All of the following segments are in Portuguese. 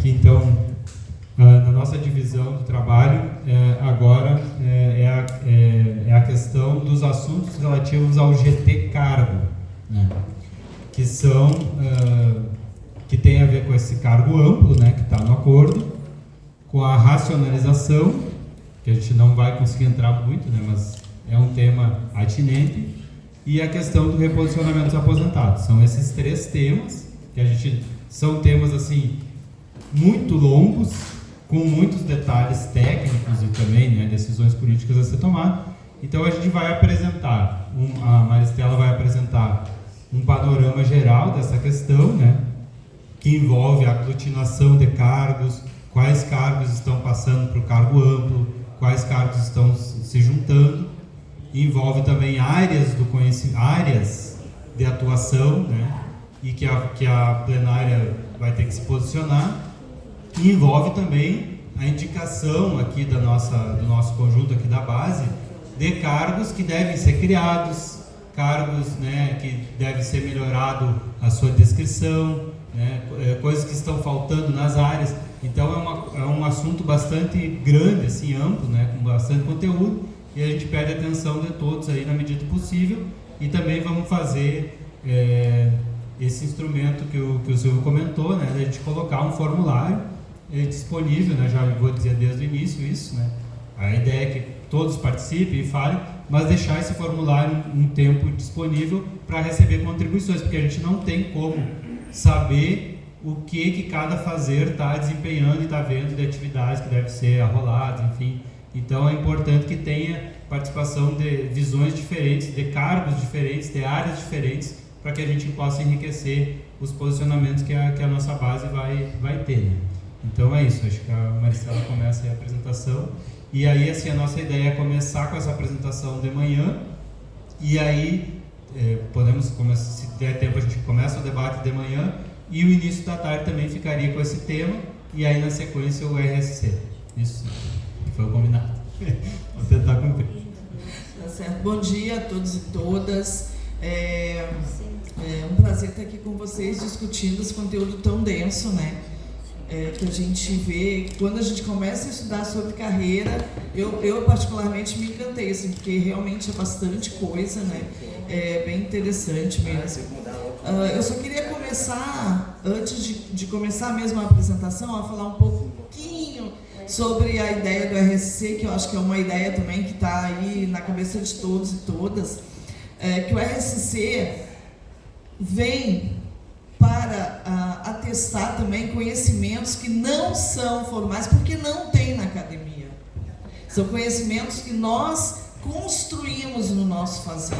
aqui então, na nossa divisão do trabalho, agora é a questão dos assuntos relativos ao GT Cargo, né? Que são, que tem a ver com esse cargo amplo, né, que está no acordo, com a racionalização, que a gente não vai conseguir entrar muito, né, mas é um tema atinente, e a questão do reposicionamento dos aposentados. São esses 3 temas, que são temas assim, muito longos, com muitos detalhes técnicos e também, né, decisões políticas a ser tomadas. Então a gente vai apresentar, a Maristela vai apresentar um panorama geral dessa questão, né, que envolve a aglutinação de cargos, quais cargos estão passando para o cargo amplo, quais cargos estão se juntando, envolve também áreas do conhecimento, áreas de atuação, né, e que a plenária vai ter que se posicionar, e envolve também a indicação aqui do nosso conjunto aqui da base de cargos que devem ser criados, cargos, né, que deve ser melhorado a sua descrição, né, coisas que estão faltando nas áreas. Então é um assunto bastante grande, assim, amplo, né, com bastante conteúdo, e a gente pede a atenção de todos aí na medida do possível, e também vamos fazer esse instrumento que o Silvio comentou, né, de a gente colocar um formulário disponível, né, já vou dizer desde o início isso, né, a ideia é que todos participem e falem, mas deixar esse formulário um tempo disponível para receber contribuições, porque a gente não tem como saber o que cada fazer está desempenhando e está vendo de atividades que devem ser arroladas, enfim. Então é importante que tenha participação de visões diferentes, de cargos diferentes, de áreas diferentes, para que a gente possa enriquecer os posicionamentos que a nossa base vai ter, né? Então é isso, acho que a Maristela começa aí a apresentação, e aí assim, a nossa ideia é começar com essa apresentação de manhã, e aí podemos começar, se der tempo a gente começa o debate de manhã, e o início da tarde também ficaria com esse tema, e aí na sequência o RSC. Isso foi o combinado. Vou tentar cumprir. Tá certo. Bom dia a todos e todas. É um prazer estar aqui com vocês discutindo esse conteúdo tão denso, né? Que a gente vê, quando a gente começa a estudar sobre carreira, eu particularmente me encantei, assim, porque realmente é bastante coisa, né? É bem interessante mesmo. Eu só queria começar, antes de começar mesmo a apresentação, a falar um pouquinho sobre a ideia do RSC, que eu acho que é uma ideia também que está aí na cabeça de todos e todas, que o RSC vem para atestar também conhecimentos que não são formais, porque não tem na academia. São conhecimentos que nós construímos no nosso fazer,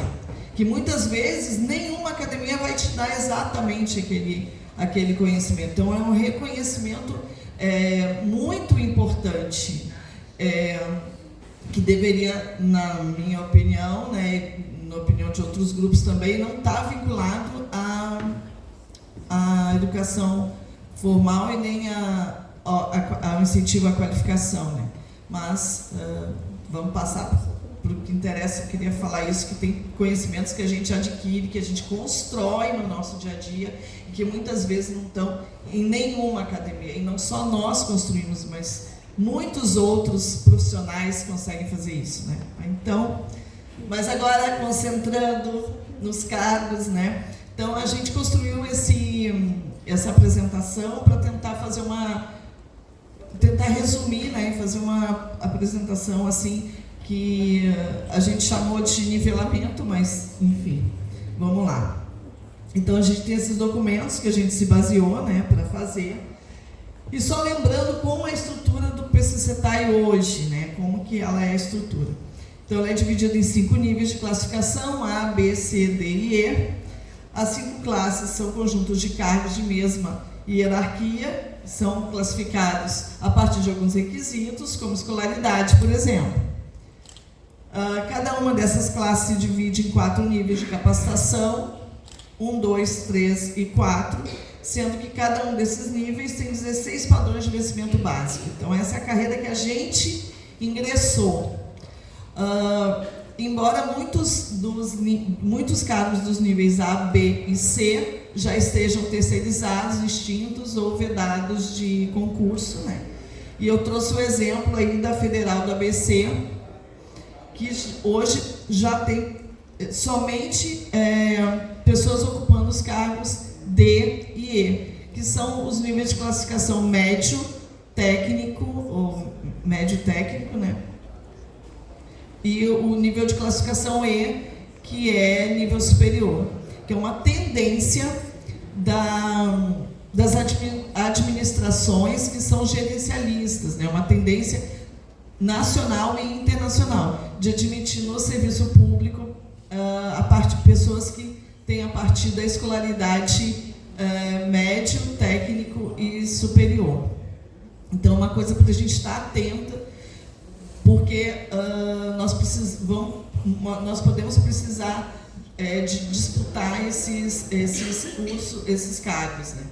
que muitas vezes nenhuma academia vai te dar exatamente aquele conhecimento. Então é um reconhecimento muito importante, que deveria, na minha opinião, né, na opinião de outros grupos também, não está vinculado à educação formal e nem ao incentivo à qualificação, né? Mas vamos passar para o que interessa. Eu queria falar isso, que tem conhecimentos que a gente adquire, que a gente constrói no nosso dia a dia, e que muitas vezes não estão em nenhuma academia, e não só nós construímos, mas muitos outros profissionais conseguem fazer isso, né? Então, mas agora concentrando nos cargos, né? Então a gente construiu essa apresentação para tentar fazer tentar resumir, né? Fazer uma apresentação assim que a gente chamou de nivelamento, mas enfim, vamos lá. Então a gente tem esses documentos que a gente se baseou, né, para fazer. E só lembrando como é a estrutura do PCCETAI hoje, né, como que ela é a estrutura. Então ela é dividida em 5 níveis de classificação, A, B, C, D e E. As 5 classes são conjuntos de cargos de mesma hierarquia, são classificados a partir de alguns requisitos, como escolaridade, por exemplo. Cada uma dessas classes se divide em 4 níveis de capacitação, 1, 2, 3 e 4, sendo que cada um desses níveis tem 16 padrões de vencimento básico. Então essa é a carreira que a gente ingressou. Embora muitos cargos dos níveis A, B e C já estejam terceirizados, extintos ou vedados de concurso, né? E eu trouxe o exemplo aí da Federal do ABC, que hoje já tem somente pessoas ocupando os cargos D e E, que são os níveis de classificação médio técnico, ou médio técnico, né? E o nível de classificação E, que é nível superior, que é uma tendência das administrações que são gerencialistas, né? Uma tendência nacional e internacional de admitir no serviço público pessoas que têm a partir da escolaridade médio, técnico e superior. Então, é uma coisa para a gente estar atenta, porque nós podemos precisar de disputar esses cursos, esses cargos, né?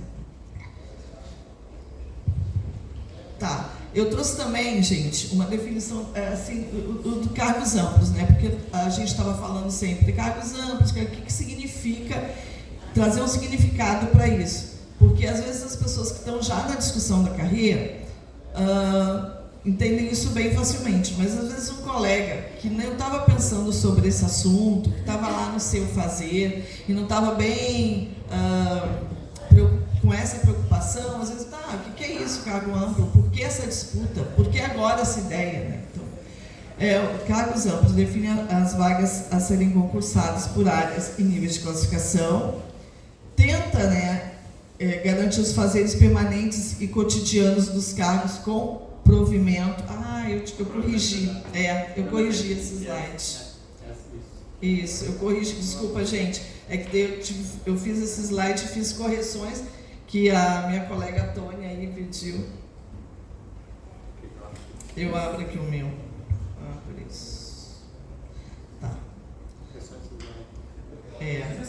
Tá. Eu trouxe também, gente, uma definição assim, do cargos amplos, né? Porque a gente estava falando sempre de cargos amplos, o que significa, trazer um significado para isso. Porque às vezes as pessoas que estão já na discussão da carreira entendem isso bem facilmente, mas às vezes um colega que não estava pensando sobre esse assunto, que estava lá no seu fazer e não estava bem com essa preocupação, às vezes, o que é isso, cargo amplo? Por que essa disputa? Por que agora essa ideia? Né? Então, cargos amplos definem as vagas a serem concursadas por áreas e níveis de classificação, tenta, né, garantir os fazeres permanentes e cotidianos dos cargos com provimento. Eu corrigi. Eu corrigi esse slide. Isso, eu corrigi. Desculpa, gente. É que eu fiz esse slide e fiz correções que a minha colega Tônia aí pediu. Eu abro aqui o meu. Por isso. Tá.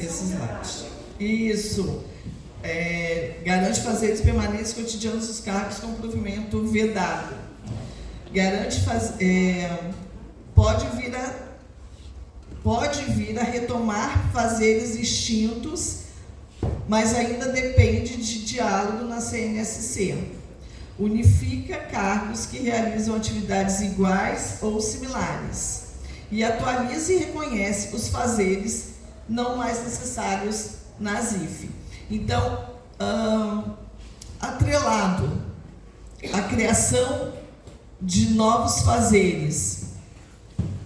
Esse slide. Isso. Garante fazeres permanentes cotidianos dos cargos com provimento vedado. Garante pode vir a retomar fazeres extintos, mas ainda depende de diálogo na CNSC. Unifica cargos que realizam atividades iguais ou similares e atualiza e reconhece os fazeres não mais necessários na ZIF. Então, atrelado à criação de novos fazeres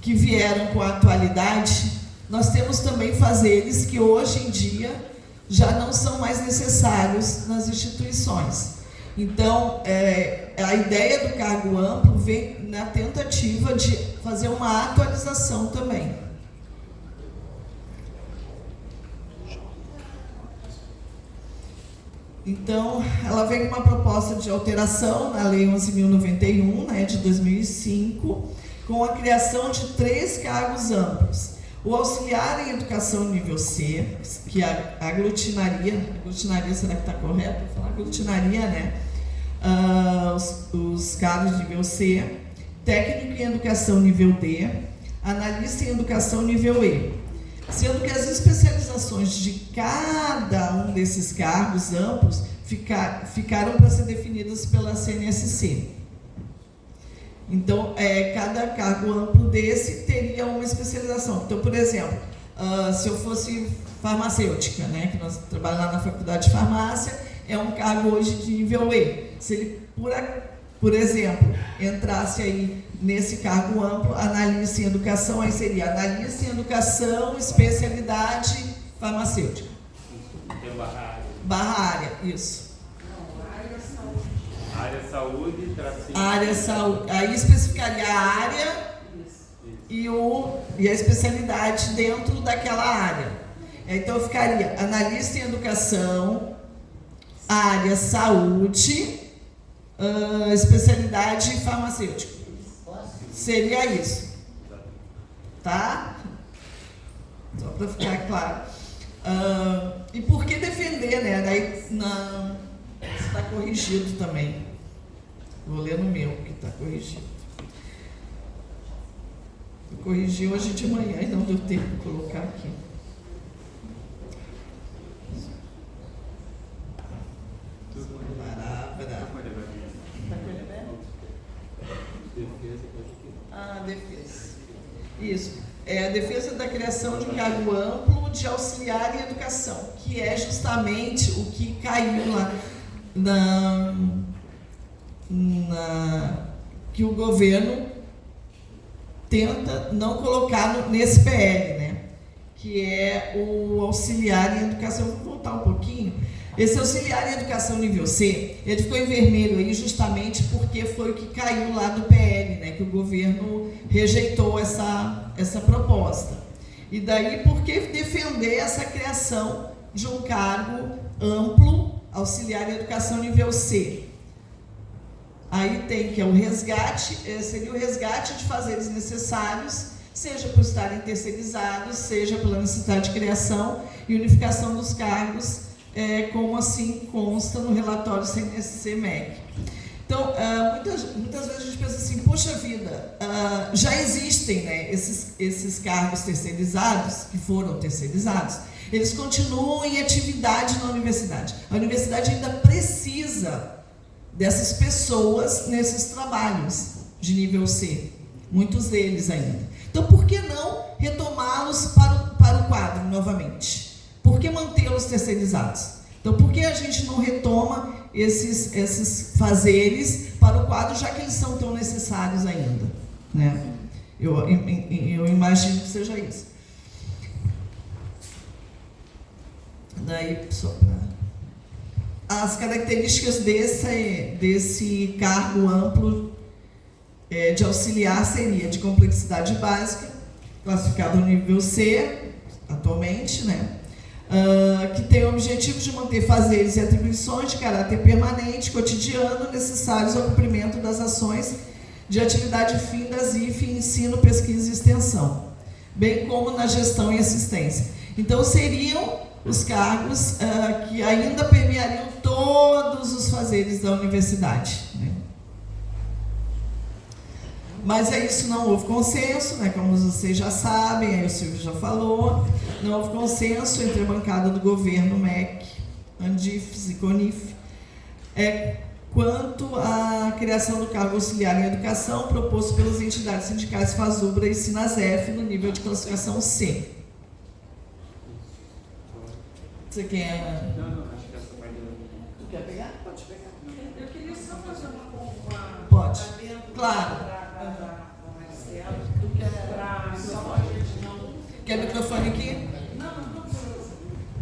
que vieram com a atualidade, nós temos também fazeres que hoje em dia já não são mais necessários nas instituições. Então, a ideia do cargo amplo vem na tentativa de fazer uma atualização também. Então, ela vem com uma proposta de alteração na Lei 11.091, né, de 2005, com a criação de 3 cargos amplos. O auxiliar em educação nível C, que aglutinaria, será que está correto? Vou falar aglutinaria, né? Os cargos nível C, técnico em educação nível D, analista em educação nível E. Sendo que as especializações de cada um desses cargos amplos ficaram para ser definidas pela CNSC. Então, cada cargo amplo desse teria uma especialização. Então, por exemplo, se eu fosse farmacêutica, né, que nós trabalhamos lá na faculdade de farmácia, é um cargo hoje de nível E. Se ele, por exemplo, entrasse aí nesse cargo amplo, analista em educação, aí seria analista em educação, especialidade farmacêutica. Tem barra área, isso. Área saúde, área saúde. Aí especificaria a área e a especialidade dentro daquela área. Então ficaria analista em educação, área saúde, especialidade farmacêutica. Seria isso. Tá? Só para ficar claro. E por que defender, né? Daí está corrigido também. Vou ler no meu, que está corrigido. Eu corrigi hoje de manhã e não deu tempo de colocar aqui. A defesa. Isso. É a defesa da criação de um cargo amplo de auxiliar em educação, que é justamente o que caiu lá que o governo tenta não colocar nesse PL, né? Que é o auxiliar em educação. Vou voltar um pouquinho. Esse auxiliar em educação nível C, ele ficou em vermelho aí justamente porque foi o que caiu lá do PL, né? Que o governo rejeitou essa proposta. E daí, por que defender essa criação de um cargo amplo, auxiliar em educação nível C? Aí tem que é o resgate, seria o resgate de fazeres necessários, seja por estarem terceirizados, seja pela necessidade de criação e unificação dos cargos, como assim consta no relatório CNSC-MEC. Então, muitas vezes a gente pensa assim, poxa vida, já existem, né, esses cargos terceirizados, que foram terceirizados, eles continuam em atividade na universidade. A universidade ainda precisa dessas pessoas nesses trabalhos de nível C, muitos deles ainda. Então, por que não retomá-los para o quadro novamente? Por que mantê-los terceirizados? Então, por que a gente não retoma esses fazeres para o quadro, já que eles são tão necessários ainda? Né? Eu imagino que seja isso. Daí, só para... As características desse cargo amplo de auxiliar seria de complexidade básica, classificado no nível C, atualmente, né? Que tem o objetivo de manter fazeres e atribuições de caráter permanente, cotidiano, necessários ao cumprimento das ações de atividade fim das IF, ensino, pesquisa e extensão, bem como na gestão e assistência. Então, seriam os cargos que ainda permeariam todos os fazeres da universidade, né? Mas isso não houve consenso, né? Como vocês já sabem, aí o Silvio já falou, não houve consenso entre a bancada do governo, MEC, Andifes e Conif, quanto à criação do cargo auxiliar em educação proposto pelas entidades sindicais FASUBRA e SINASEF no nível de classificação C. Você quer... Não, acho que essa parte... Tu quer pegar? Pode pegar. Eu queria só fazer uma Pode. Claro. Da Marcela, para só a gente não... Quer o microfone aqui? Não precisa.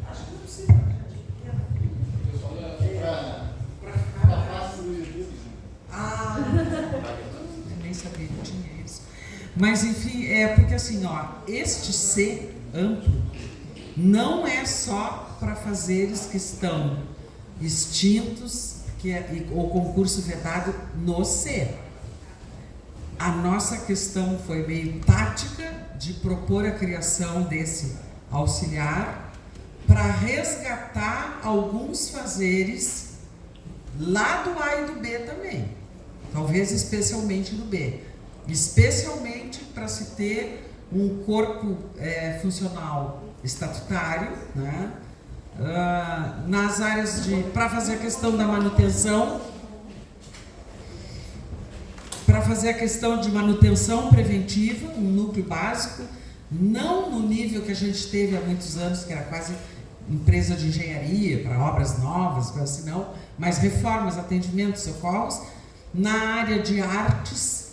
Acho que não precisa. Para ficar fácil do YouTube. Eu nem sabia que tinha isso. Mas, enfim, porque assim, este C amplo não é só para fazeres que estão extintos, o concurso vedado no C. A nossa questão foi meio tática de propor a criação desse auxiliar para resgatar alguns fazeres lá do A e do B também, talvez especialmente do B, especialmente para se ter um corpo funcional estatutário, né? Nas áreas para fazer a questão da manutenção, para fazer a questão de manutenção preventiva, um núcleo básico, não no nível que a gente teve há muitos anos, que era quase empresa de engenharia, para obras novas, coisa assim, não, mas reformas, atendimentos, socorros, na área de artes,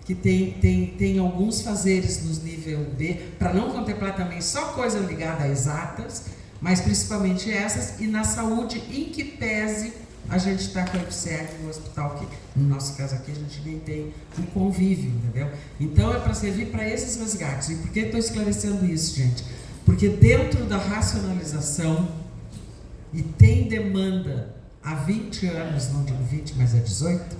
que tem alguns fazeres nos nível B, para não contemplar também só coisa ligada a exatas, mas principalmente essas, e na saúde, em que pese a gente está com o EPSEC, no hospital, que no nosso caso aqui a gente nem tem um convívio, entendeu? Então é para servir para esses resgates. E por que estou esclarecendo isso, gente? Porque dentro da racionalização, e tem demanda há 20 anos, não digo 20, mas há 18,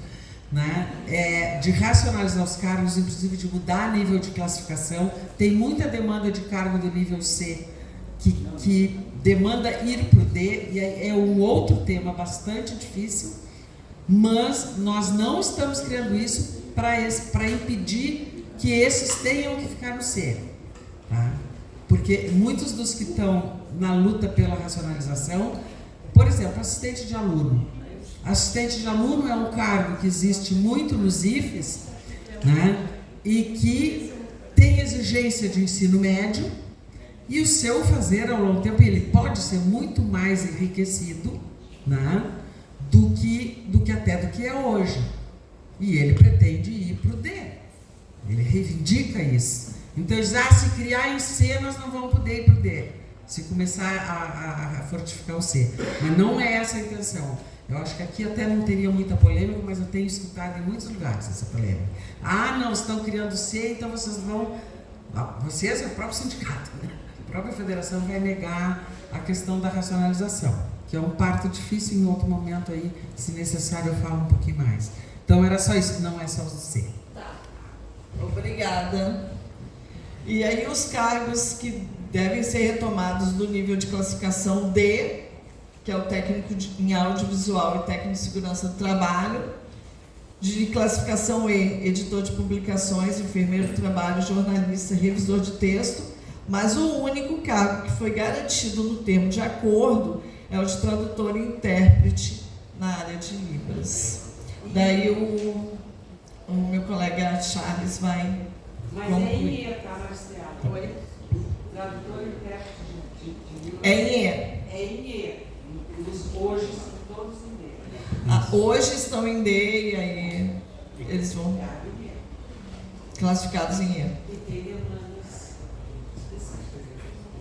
né, de racionalizar os cargos, inclusive de mudar nível de classificação. Tem muita demanda de cargo do nível C, que demanda ir para o D, e é um outro tema bastante difícil, mas nós não estamos criando isso para impedir que esses tenham que ficar no C, tá? Porque muitos dos que estão na luta pela racionalização, por exemplo, assistente de aluno. Assistente de aluno é um cargo que existe muito nos IFES, né? e que tem exigência de ensino médio, e o seu fazer ao longo do tempo ele pode ser muito mais enriquecido, né, do que é hoje. E ele pretende ir para o D. Ele reivindica isso. Então ele diz, se criar em C, nós não vamos poder ir para o D. Se começar a fortificar o C. Mas não é essa a intenção. Eu acho que aqui até não teria muita polêmica, mas eu tenho escutado em muitos lugares essa polêmica. Não, estão criando C, então vocês vão... Vocês é o próprio sindicato, né? A própria federação vai negar a questão da racionalização, que é um parto difícil. Em outro momento aí, se necessário, eu falo um pouquinho mais. Então era só isso, não é só o C. Tá. Obrigada. E aí os cargos que devem ser retomados do nível de classificação D, que é o técnico em audiovisual e técnico de segurança do trabalho, de classificação E, editor de publicações, enfermeiro do trabalho, jornalista, revisor de texto, mas o único cargo que foi garantido no termo de acordo é o de tradutor e intérprete na área de Libras. Daí o meu colega Charles vai concluir. Mas é em E, tá, Marcelo? Oi? Tradutor e intérprete de Libras. É em E. É em E. Hoje são todos em D. Hoje estão em D e aí eles vão classificados em E. E tem demandas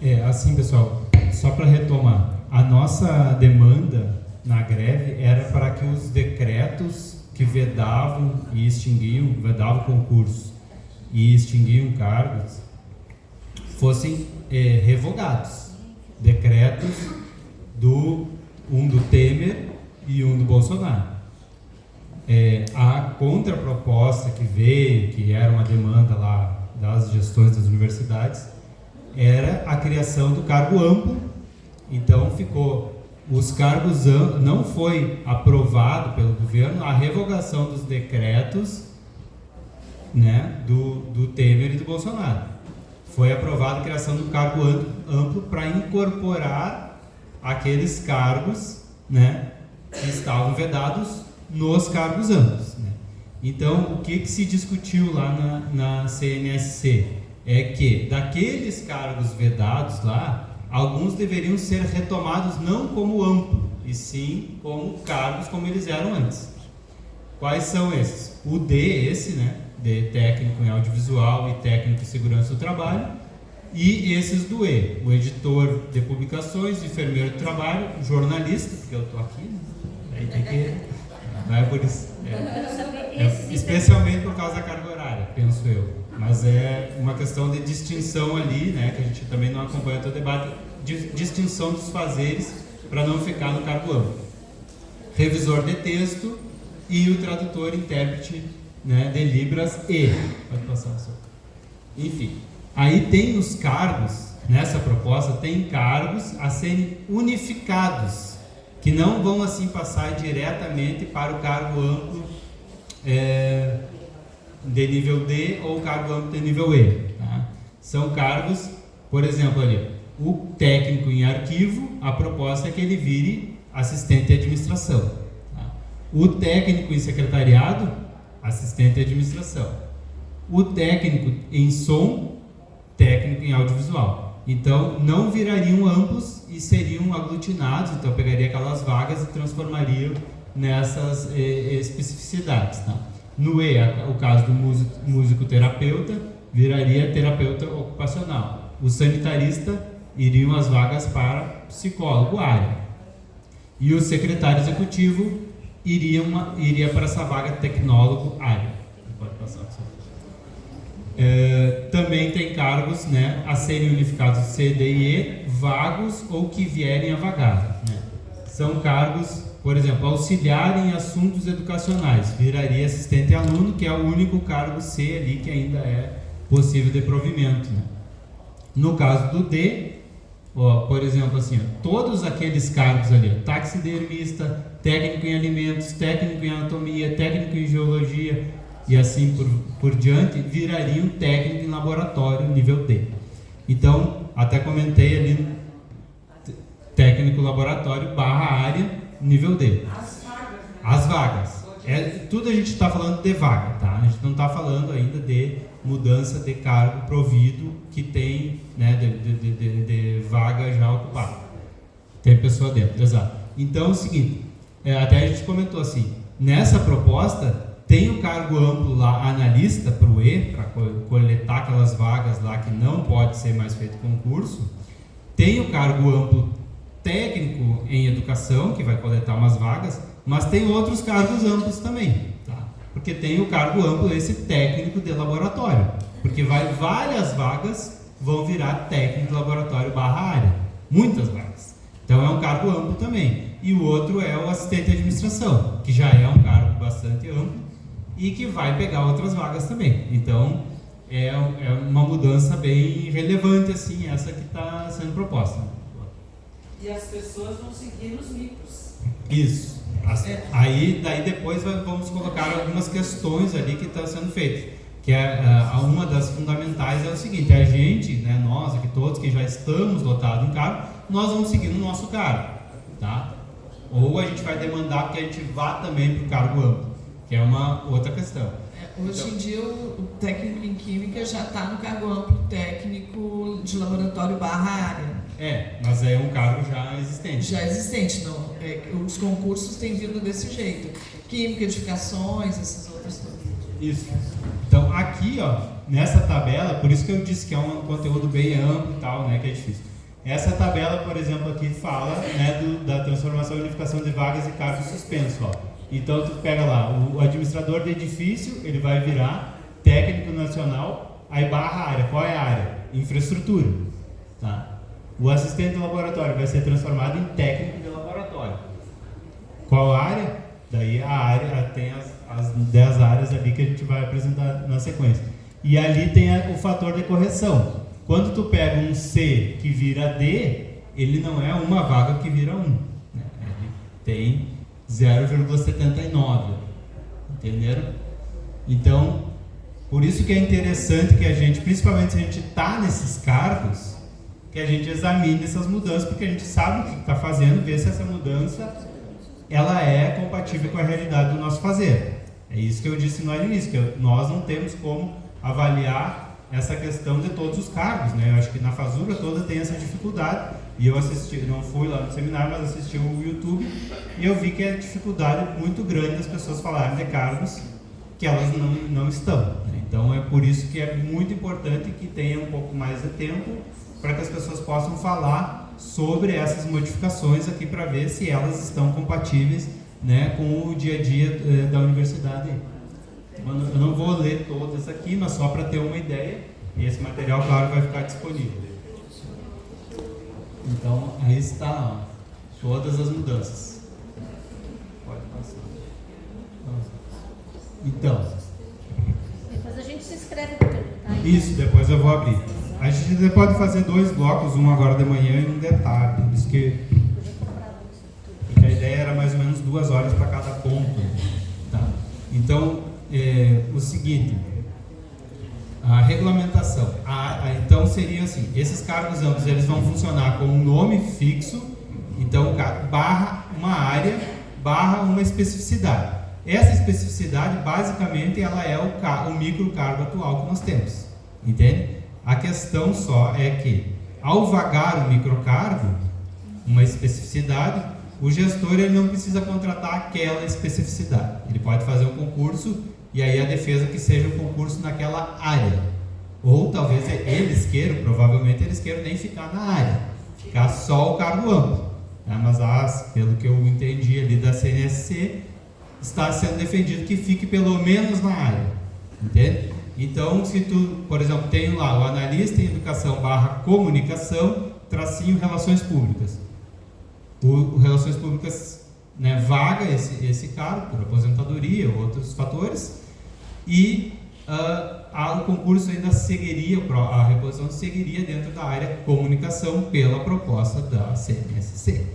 É, específicas. assim, pessoal, só para retomar, a nossa demanda na greve era para que os decretos que vedavam e extinguiam, vedavam concursos e extinguiam cargos, fossem revogados. Decretos um do Temer e um do Bolsonaro. A contraproposta que veio, que era uma demanda lá das gestões das universidades, era a criação do cargo amplo. Então os cargos amplos, não foi aprovado pelo governo a revogação dos decretos, né, do Temer e do Bolsonaro. Foi aprovada a criação do cargo amplo para incorporar aqueles cargos, né, que estavam vedados nos cargos amplos, né? Então, o que se discutiu lá na CNSC é que daqueles cargos vedados lá, alguns deveriam ser retomados não como amplo, e sim como cargos como eles eram antes. Quais são esses? O D, né, de técnico em audiovisual e técnico em segurança do trabalho, e esses do E, o editor de publicações, enfermeiro do trabalho, jornalista, porque eu estou aqui, né? Aí tem que... Não é por isso. Especialmente por causa da carga horária, penso eu. Mas é uma questão de distinção ali, né, que a gente também não acompanha todo o debate, de distinção dos fazeres para não ficar no cargo amplo. Revisor de texto e o tradutor intérprete, né, de Libras e... Pode passar o seu. Enfim, aí tem os cargos, nessa proposta, tem cargos a serem unificados, que não vão assim passar diretamente para o cargo amplo de nível D ou cargo amplo de nível E. Tá? São cargos, por exemplo, ali, o técnico em arquivo, a proposta é que ele vire assistente de administração. Tá? O técnico em secretariado, assistente de administração. O técnico em som, técnico em audiovisual. Então, não virariam amplos e seriam aglutinados, então pegaria aquelas vagas e transformariam nessas especificidades. Tá? No E, o caso do músico-terapeuta, viraria terapeuta ocupacional. O sanitarista, iriam as vagas para psicólogo área. E o secretário executivo iria para essa vaga tecnólogo área. Pode passar, também tem cargos, né, a serem unificados C, D e E, vagos ou que vierem a vagar. Né? São cargos, por exemplo, auxiliar em assuntos educacionais, viraria assistente aluno, que é o único cargo C ali que ainda é possível de provimento. Né? No caso do D, por exemplo, assim, todos aqueles cargos ali, taxidermista, técnico em alimentos, técnico em anatomia, técnico em geologia, e assim por diante, virariam técnico em laboratório nível D. Então, até comentei ali, técnico laboratório / área nível D. As vagas, né? As vagas. Tudo a gente está falando de vaga, tá? A gente não está falando ainda de mudança de cargo provido que tem, né, de vaga já ocupada. Tem pessoa dentro, exato. Então é o seguinte, até a gente comentou assim, nessa proposta tem o cargo amplo lá, analista para o E, para coletar aquelas vagas lá que não pode ser mais feito concurso. Tem o cargo amplo técnico em educação, que vai coletar umas vagas, mas tem outros cargos amplos também, tá? Porque tem o cargo amplo, esse técnico de laboratório, porque várias vagas vão virar técnico de laboratório / área, muitas vagas. Então é um cargo amplo também. E o outro é o assistente de administração, que já é um cargo bastante amplo e que vai pegar outras vagas também. Então é uma mudança bem relevante assim, essa que está sendo proposta. E as pessoas vão seguir os micros. Isso. Daí depois vamos colocar algumas questões ali que estão sendo feitas. Que uma das fundamentais é o seguinte: a gente, né, nós aqui todos que já estamos lotados em cargo, nós vamos seguir no nosso cargo, tá? Ou a gente vai demandar que a gente vá também para o cargo amplo, que é uma outra questão. Hoje em dia o técnico em química já está no cargo amplo técnico de laboratório / área. Mas é um cargo já existente. Já existente, não. Os concursos têm vindo desse jeito. Química, edificações, essas outras coisas. Isso. Então aqui, ó, nessa tabela, por isso que eu disse que é um conteúdo bem amplo e tal, né, que é difícil. Essa tabela, por exemplo, aqui fala, né, da transformação e unificação de vagas e cargos suspensos, ó. Então tu pega lá, o administrador de edifício, ele vai virar técnico nacional, aí / área. Qual é a área? Infraestrutura, tá? O assistente de laboratório vai ser transformado em técnico de laboratório. Qual área? Daí a área tem as 10 áreas ali que a gente vai apresentar na sequência. E ali tem o fator de correção. Quando tu pega um C que vira D, ele não é uma vaga que vira 1. Né? Ele tem 0,79. Entenderam? Então, por isso que é interessante que a gente, principalmente se a gente está nesses cargos, que a gente examine essas mudanças, porque a gente sabe o que está fazendo, ver se essa mudança ela é compatível com a realidade do nosso fazer. É isso que eu disse no início, que nós não temos como avaliar essa questão de todos os cargos, né? Eu acho que na Fasura toda tem essa dificuldade, e eu assisti, não fui lá no seminário, mas assisti o YouTube, e eu vi que é dificuldade muito grande das pessoas falarem de cargos que elas não estão, né? Então é por isso que é muito importante que tenha um pouco mais de tempo para que as pessoas possam falar sobre essas modificações aqui para ver se elas estão compatíveis, né, com o dia a dia da universidade. Eu não vou ler todas aqui, mas só para ter uma ideia, e esse material, claro, vai ficar disponível. Então, aí está, ó, todas as mudanças. Pode passar. Então. Depois a gente se inscreve para perguntar. Isso, depois eu vou abrir. A gente pode fazer 2 blocos, um agora de manhã e um de tarde. Por isso que porque a ideia era mais ou menos 2 horas para cada ponto. Tá? Então, o seguinte, a regulamentação. Então seria assim, esses cargos amplos eles vão funcionar com um nome fixo, então barra uma área, barra uma especificidade. Essa especificidade, basicamente, ela é o microcargo atual que nós temos. Entende? A questão só é que, ao vagar o microcargo, uma especificidade, o gestor ele não precisa contratar aquela especificidade. Ele pode fazer um concurso e aí a defesa que seja um concurso naquela área. Ou talvez eles queiram, provavelmente eles queiram nem ficar na área, ficar só o cargo amplo. Mas pelo que eu entendi ali da CNSC, está sendo defendido que fique pelo menos na área. Entende? Então, se tu, por exemplo, tem lá o analista em educação / comunicação, tracinho relações públicas. O relações públicas, né, vaga esse cargo por aposentadoria ou outros fatores, e o concurso ainda seguiria, a reposição seguiria dentro da área comunicação pela proposta da CNSC.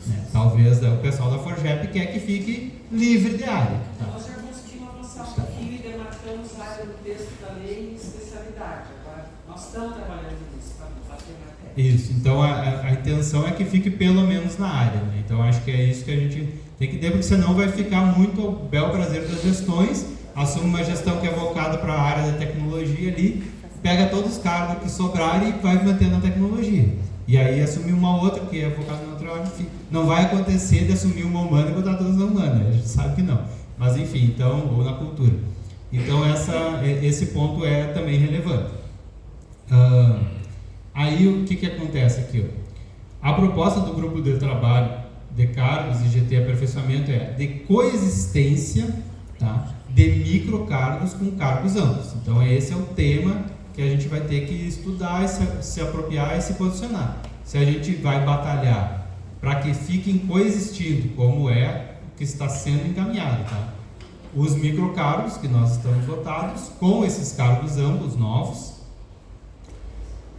Né? Talvez o pessoal da FORGEP quer que fique livre de área. Tá? Nós já conseguimos avançar um pouquinho e demarcamos a área do texto da lei em especialidade. Agora, nós estamos trabalhando nisso para fazer matéria. Isso, então a intenção é que fique pelo menos na área, né? Então acho que é isso que a gente tem que ter, porque senão vai ficar muito ao bel prazer das gestões assume uma gestão que é voltada para a área da tecnologia ali, pega todos os cargos que sobrarem e vai mantendo a tecnologia. E aí assumir uma outra que é focada na outra área, enfim. Não vai acontecer de assumir uma humana e botar todas na humana, a gente sabe que não. Mas enfim, então, ou na cultura. Então esse ponto é também relevante. Aí o que acontece aqui? A proposta do grupo de trabalho de cargos e GT Aperfeiçoamento é de coexistência, tá, de microcargos com cargos amplos. Então esse é o tema que a gente vai ter que estudar, se apropriar e se posicionar. Se a gente vai batalhar para que fiquem coexistindo, como é o que está sendo encaminhado, tá? Os microcargos que nós estamos dotados com esses cargos amplos novos,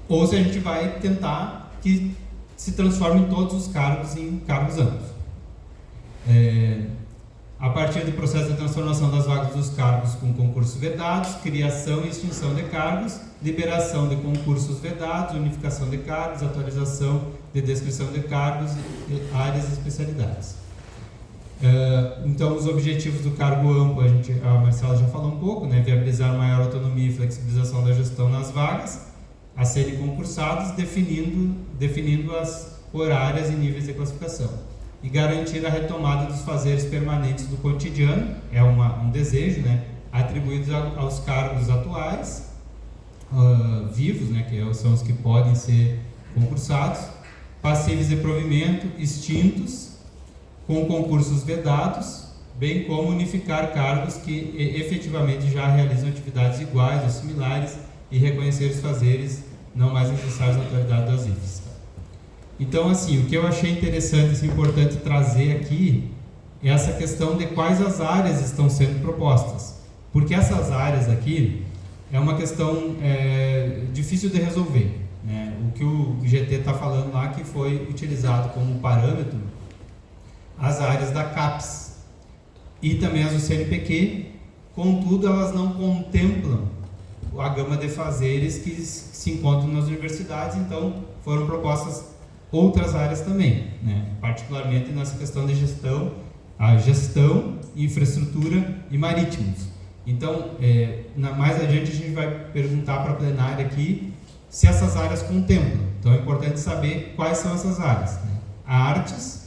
ou se a gente vai tentar que se transformem todos os cargos em cargos amplos. A partir do processo de transformação das vagas dos cargos com concursos vedados, criação e extinção de cargos, liberação de concursos vedados, unificação de cargos, atualização de descrição de cargos, áreas e especialidades. Então, os objetivos do cargo amplo, a Marcela já falou um pouco, né? Viabilizar maior autonomia e flexibilização da gestão nas vagas a serem concursadas, definindo as horárias e níveis de classificação. E garantir a retomada dos fazeres permanentes do cotidiano, é um desejo, né? Atribuídos aos cargos atuais, vivos, né? Que são os que podem ser concursados, passíveis de provimento, extintos, com concursos vedados, bem como unificar cargos que efetivamente já realizam atividades iguais ou similares e reconhecer os fazeres não mais necessários na atualidade das IFES. Então, assim, o que eu achei interessante e importante trazer aqui é essa questão de quais as áreas estão sendo propostas. Porque essas áreas aqui é uma questão difícil de resolver, né? O que o GT está falando lá que foi utilizado como parâmetro as áreas da CAPES e também as do CNPq, contudo elas não contemplam a gama de fazeres que se encontram nas universidades, então foram propostas outras áreas também, né? Particularmente nessa questão de gestão, a gestão, infraestrutura e marítimos. Então, mais adiante a gente vai perguntar para a plenária aqui se essas áreas contemplam. Então é importante saber quais são essas áreas, né? Artes,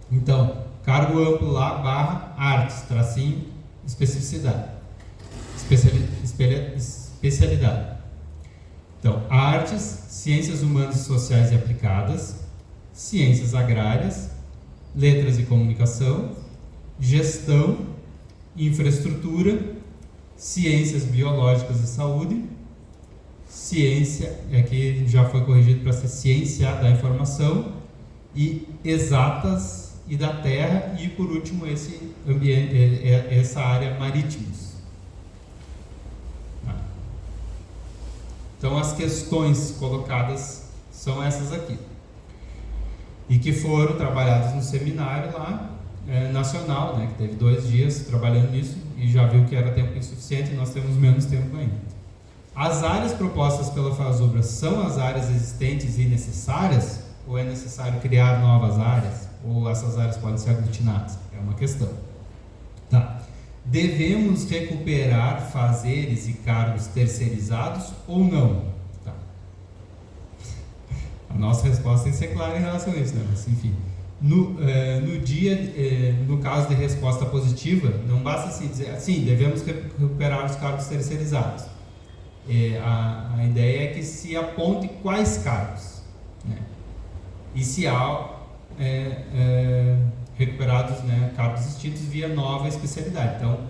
então, cargo amplo lá, barra artes, tracinho, especificidade. Especialidade. Então, artes, ciências humanas e sociais e aplicadas, ciências agrárias, letras e comunicação, gestão, infraestrutura, ciências biológicas e saúde, ciência, aqui já foi corrigido para ser ciência da informação, e exatas e da terra, e por último esse ambiente, essa área marítimos. Então as questões colocadas são essas aqui, e que foram trabalhadas no seminário lá nacional, né, que teve 2 dias trabalhando nisso e já viu que era tempo insuficiente e nós temos menos tempo ainda. As áreas propostas pela FASUBRA são as áreas existentes e necessárias, ou é necessário criar novas áreas, ou essas áreas podem ser aglutinadas? É uma questão. Tá. Devemos recuperar fazeres e cargos terceirizados ou não? Tá. A nossa resposta tem que ser clara em relação a isso, né? Mas, enfim, no caso de resposta positiva, não basta assim dizer assim, devemos recuperar os cargos terceirizados. A ideia é que se aponte quais cargos, né? E se há recuperados, né, cargos extintos via nova especialidade. Então,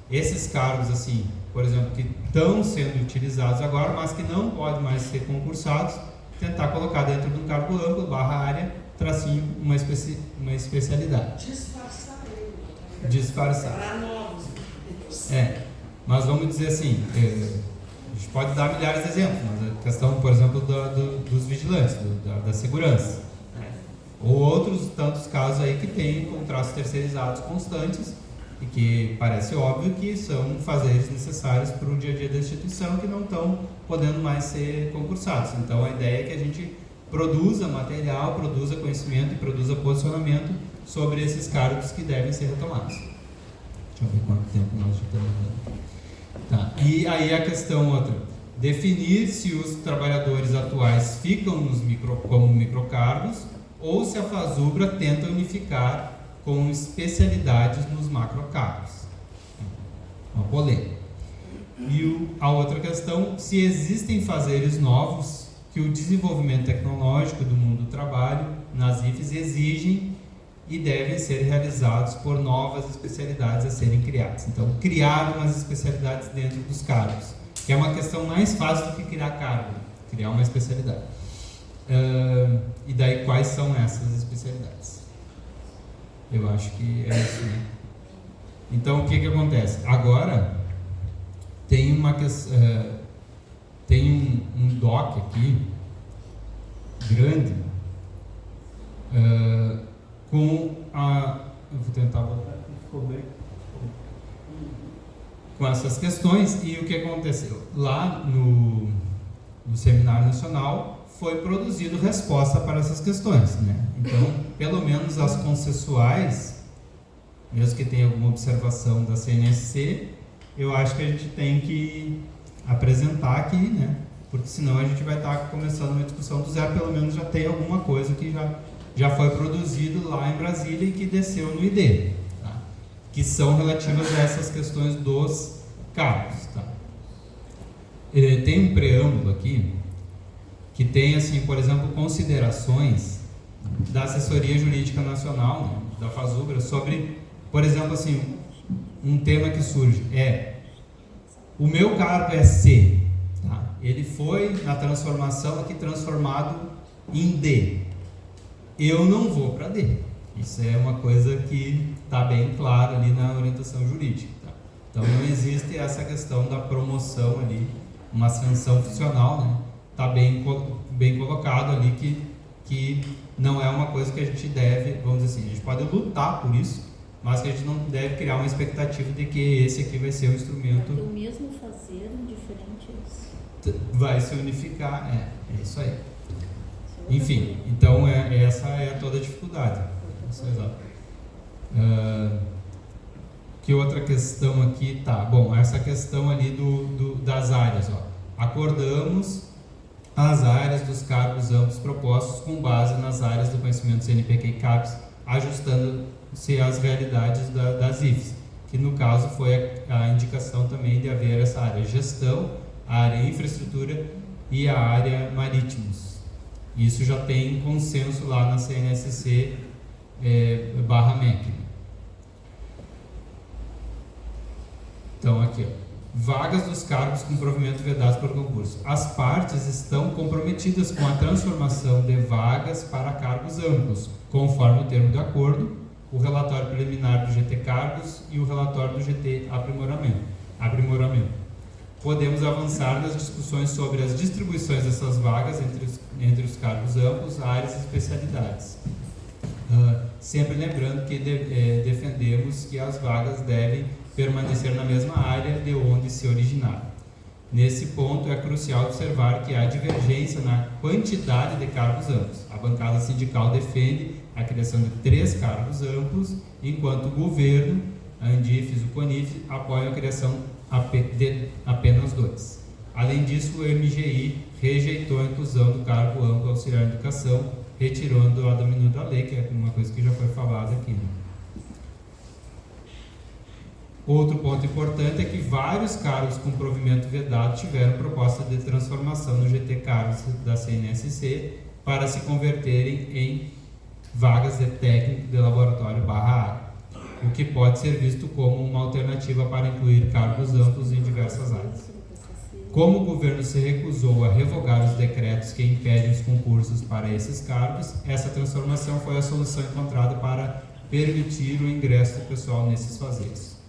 esses cargos, assim, por exemplo, que estão sendo utilizados agora, mas que não podem mais ser concursados, tentar colocar dentro de um cargo amplo, barra área, tracinho, uma especialidade. Disfarçar. Disfarçar. Para novos. Mas vamos dizer assim, a gente pode dar milhares de exemplos, mas a questão, por exemplo, dos vigilantes, da segurança. Ou outros tantos casos aí que tem contratos terceirizados constantes e que parece óbvio que são fazeres necessários para o dia a dia da instituição que não estão podendo mais ser concursados. Então a ideia é que a gente produza material, produza conhecimento e produza posicionamento sobre esses cargos que devem ser retomados. Deixa eu ver quanto tempo nós já estamos dando. E aí a questão outra, definir se os trabalhadores atuais ficam como microcargos ou se a Fazubra tenta unificar com especialidades nos macrocargos. Uma polêmica. E a outra questão, se existem fazeres novos que o desenvolvimento tecnológico do mundo do trabalho nas IFES exigem e devem ser realizados por novas especialidades a serem criadas. Então, criar umas especialidades dentro dos cargos, que é uma questão mais fácil do que criar cargo, criar uma especialidade. E daí, quais são essas especialidades? Eu acho que é isso, né? Então, o que acontece? Agora, tem uma questão, tem um doc aqui, grande, com a... Eu vou tentar botar aqui, ficou bem. Com essas questões, e o que aconteceu? Lá no Seminário Nacional foi produzido resposta para essas questões, né? Então, pelo menos as consensuais, mesmo que tenha alguma observação da CNSC, eu acho que a gente tem que apresentar aqui, né? Porque senão a gente vai estar começando uma discussão do zero, pelo menos já tem alguma coisa que já foi produzido lá em Brasília e que desceu no ID, tá? Que são relativas a essas questões dos cargos, tá? Tem um preâmbulo aqui que tem, assim, por exemplo, considerações da Assessoria Jurídica Nacional, né, da Fazubra, sobre, por exemplo, assim, um tema que surge o meu cargo é C, tá? Ele foi na transformação aqui transformado em D. Eu não vou para D. Isso é uma coisa que está bem clara ali na orientação jurídica, tá? Então não existe essa questão da promoção ali, uma ascensão funcional, né? Está bem colocado ali que não é uma coisa que a gente deve, vamos dizer assim, a gente pode lutar por isso, mas que a gente não deve criar uma expectativa de que esse aqui vai ser um instrumento... O mesmo fazer em diferentes... Vai se unificar, é isso aí. Enfim, então essa é toda a dificuldade. Que outra questão aqui? Tá, bom, essa questão ali das áreas, ó. Acordamos as áreas dos cargos amplos propostos com base nas áreas do conhecimento CNPq e CAPES, ajustando-se às realidades das IFES, que no caso foi a indicação também de haver essa área gestão, a área infraestrutura e a área marítimos. Isso já tem consenso lá na CNSC /MEC. Então aqui, ó. Vagas dos cargos com provimento vedados por concurso. As partes estão comprometidas com a transformação de vagas para cargos amplos, conforme o termo de acordo, o relatório preliminar do GT Cargos e o relatório do GT Aprimoramento. Podemos avançar nas discussões sobre as distribuições dessas vagas entre os cargos amplos, áreas e especialidades. Sempre lembrando que defendemos que as vagas devem permanecer na mesma área de onde se originaram. Nesse ponto, é crucial observar que há divergência na quantidade de cargos amplos. A bancada sindical defende a criação de 3 cargos amplos, enquanto o governo, a Andifes e o CONIF apoiam a criação de apenas 2. Além disso, o MGI rejeitou a inclusão do cargo amplo auxiliar de educação, retirando a domínio da lei, que é uma coisa que já foi falada aqui, né? Outro ponto importante é que vários cargos com provimento vedado tiveram proposta de transformação no GT Cargos da CNSC para se converterem em vagas de técnico de laboratório /área, o que pode ser visto como uma alternativa para incluir cargos amplos em diversas áreas. Como o governo se recusou a revogar os decretos que impedem os concursos para esses cargos, essa transformação foi a solução encontrada para permitir o ingresso do pessoal nesses fazeres.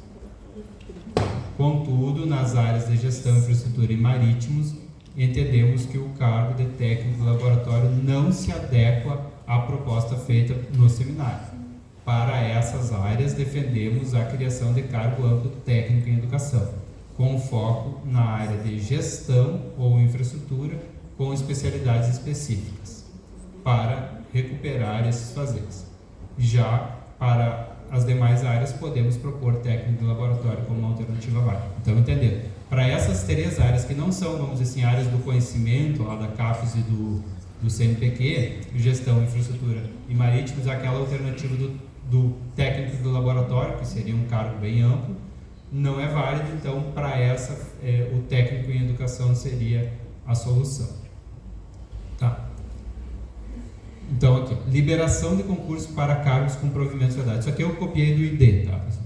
Contudo, nas áreas de gestão, infraestrutura e marítimos, entendemos que o cargo de técnico de laboratório não se adequa à proposta feita no seminário. Para essas áreas, defendemos a criação de cargo amplo técnico em educação, com foco na área de gestão ou infraestrutura, com especialidades específicas, para recuperar esses fazeres. Já para as demais áreas, podemos propor técnico de laboratório como uma alternativa válida. Então, entendendo, para essas 3 áreas que não são, vamos dizer assim, áreas do conhecimento, lá da CAPES e do CNPq, gestão, infraestrutura e marítimos, aquela alternativa do técnico do laboratório, que seria um cargo bem amplo, não é válido. Então, para essa, o técnico em educação seria a solução. Tá. Então, aqui, liberação de concurso para cargos com provimento de sociedade. Isso aqui eu copiei do ID, tá, pessoal?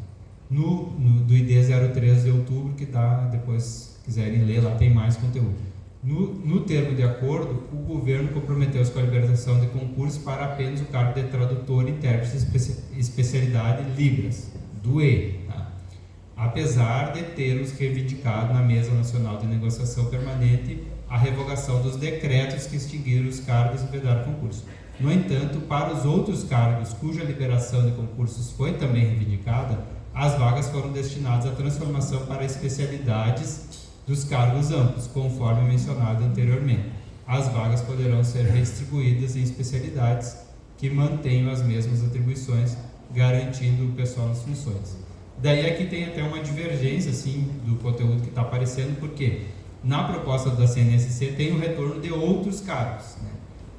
Do ID 03 de outubro, que dá, depois quiserem ler, lá tem mais conteúdo. No termo de acordo, o governo comprometeu-se com a liberação de concursos para apenas o cargo de tradutor e intérprete especialidade Libras, do E, tá? Apesar de termos reivindicado na Mesa Nacional de Negociação Permanente a revogação dos decretos que extinguiram os cargos e vedaram concurso. No entanto, para os outros cargos cuja liberação de concursos foi também reivindicada, as vagas foram destinadas à transformação para especialidades dos cargos amplos, conforme mencionado anteriormente. As vagas poderão ser redistribuídas em especialidades que mantenham as mesmas atribuições, garantindo o pessoal nas funções. Daí aqui tem até uma divergência assim, do conteúdo que está aparecendo, porque na proposta da CNSC tem o retorno de outros cargos, né?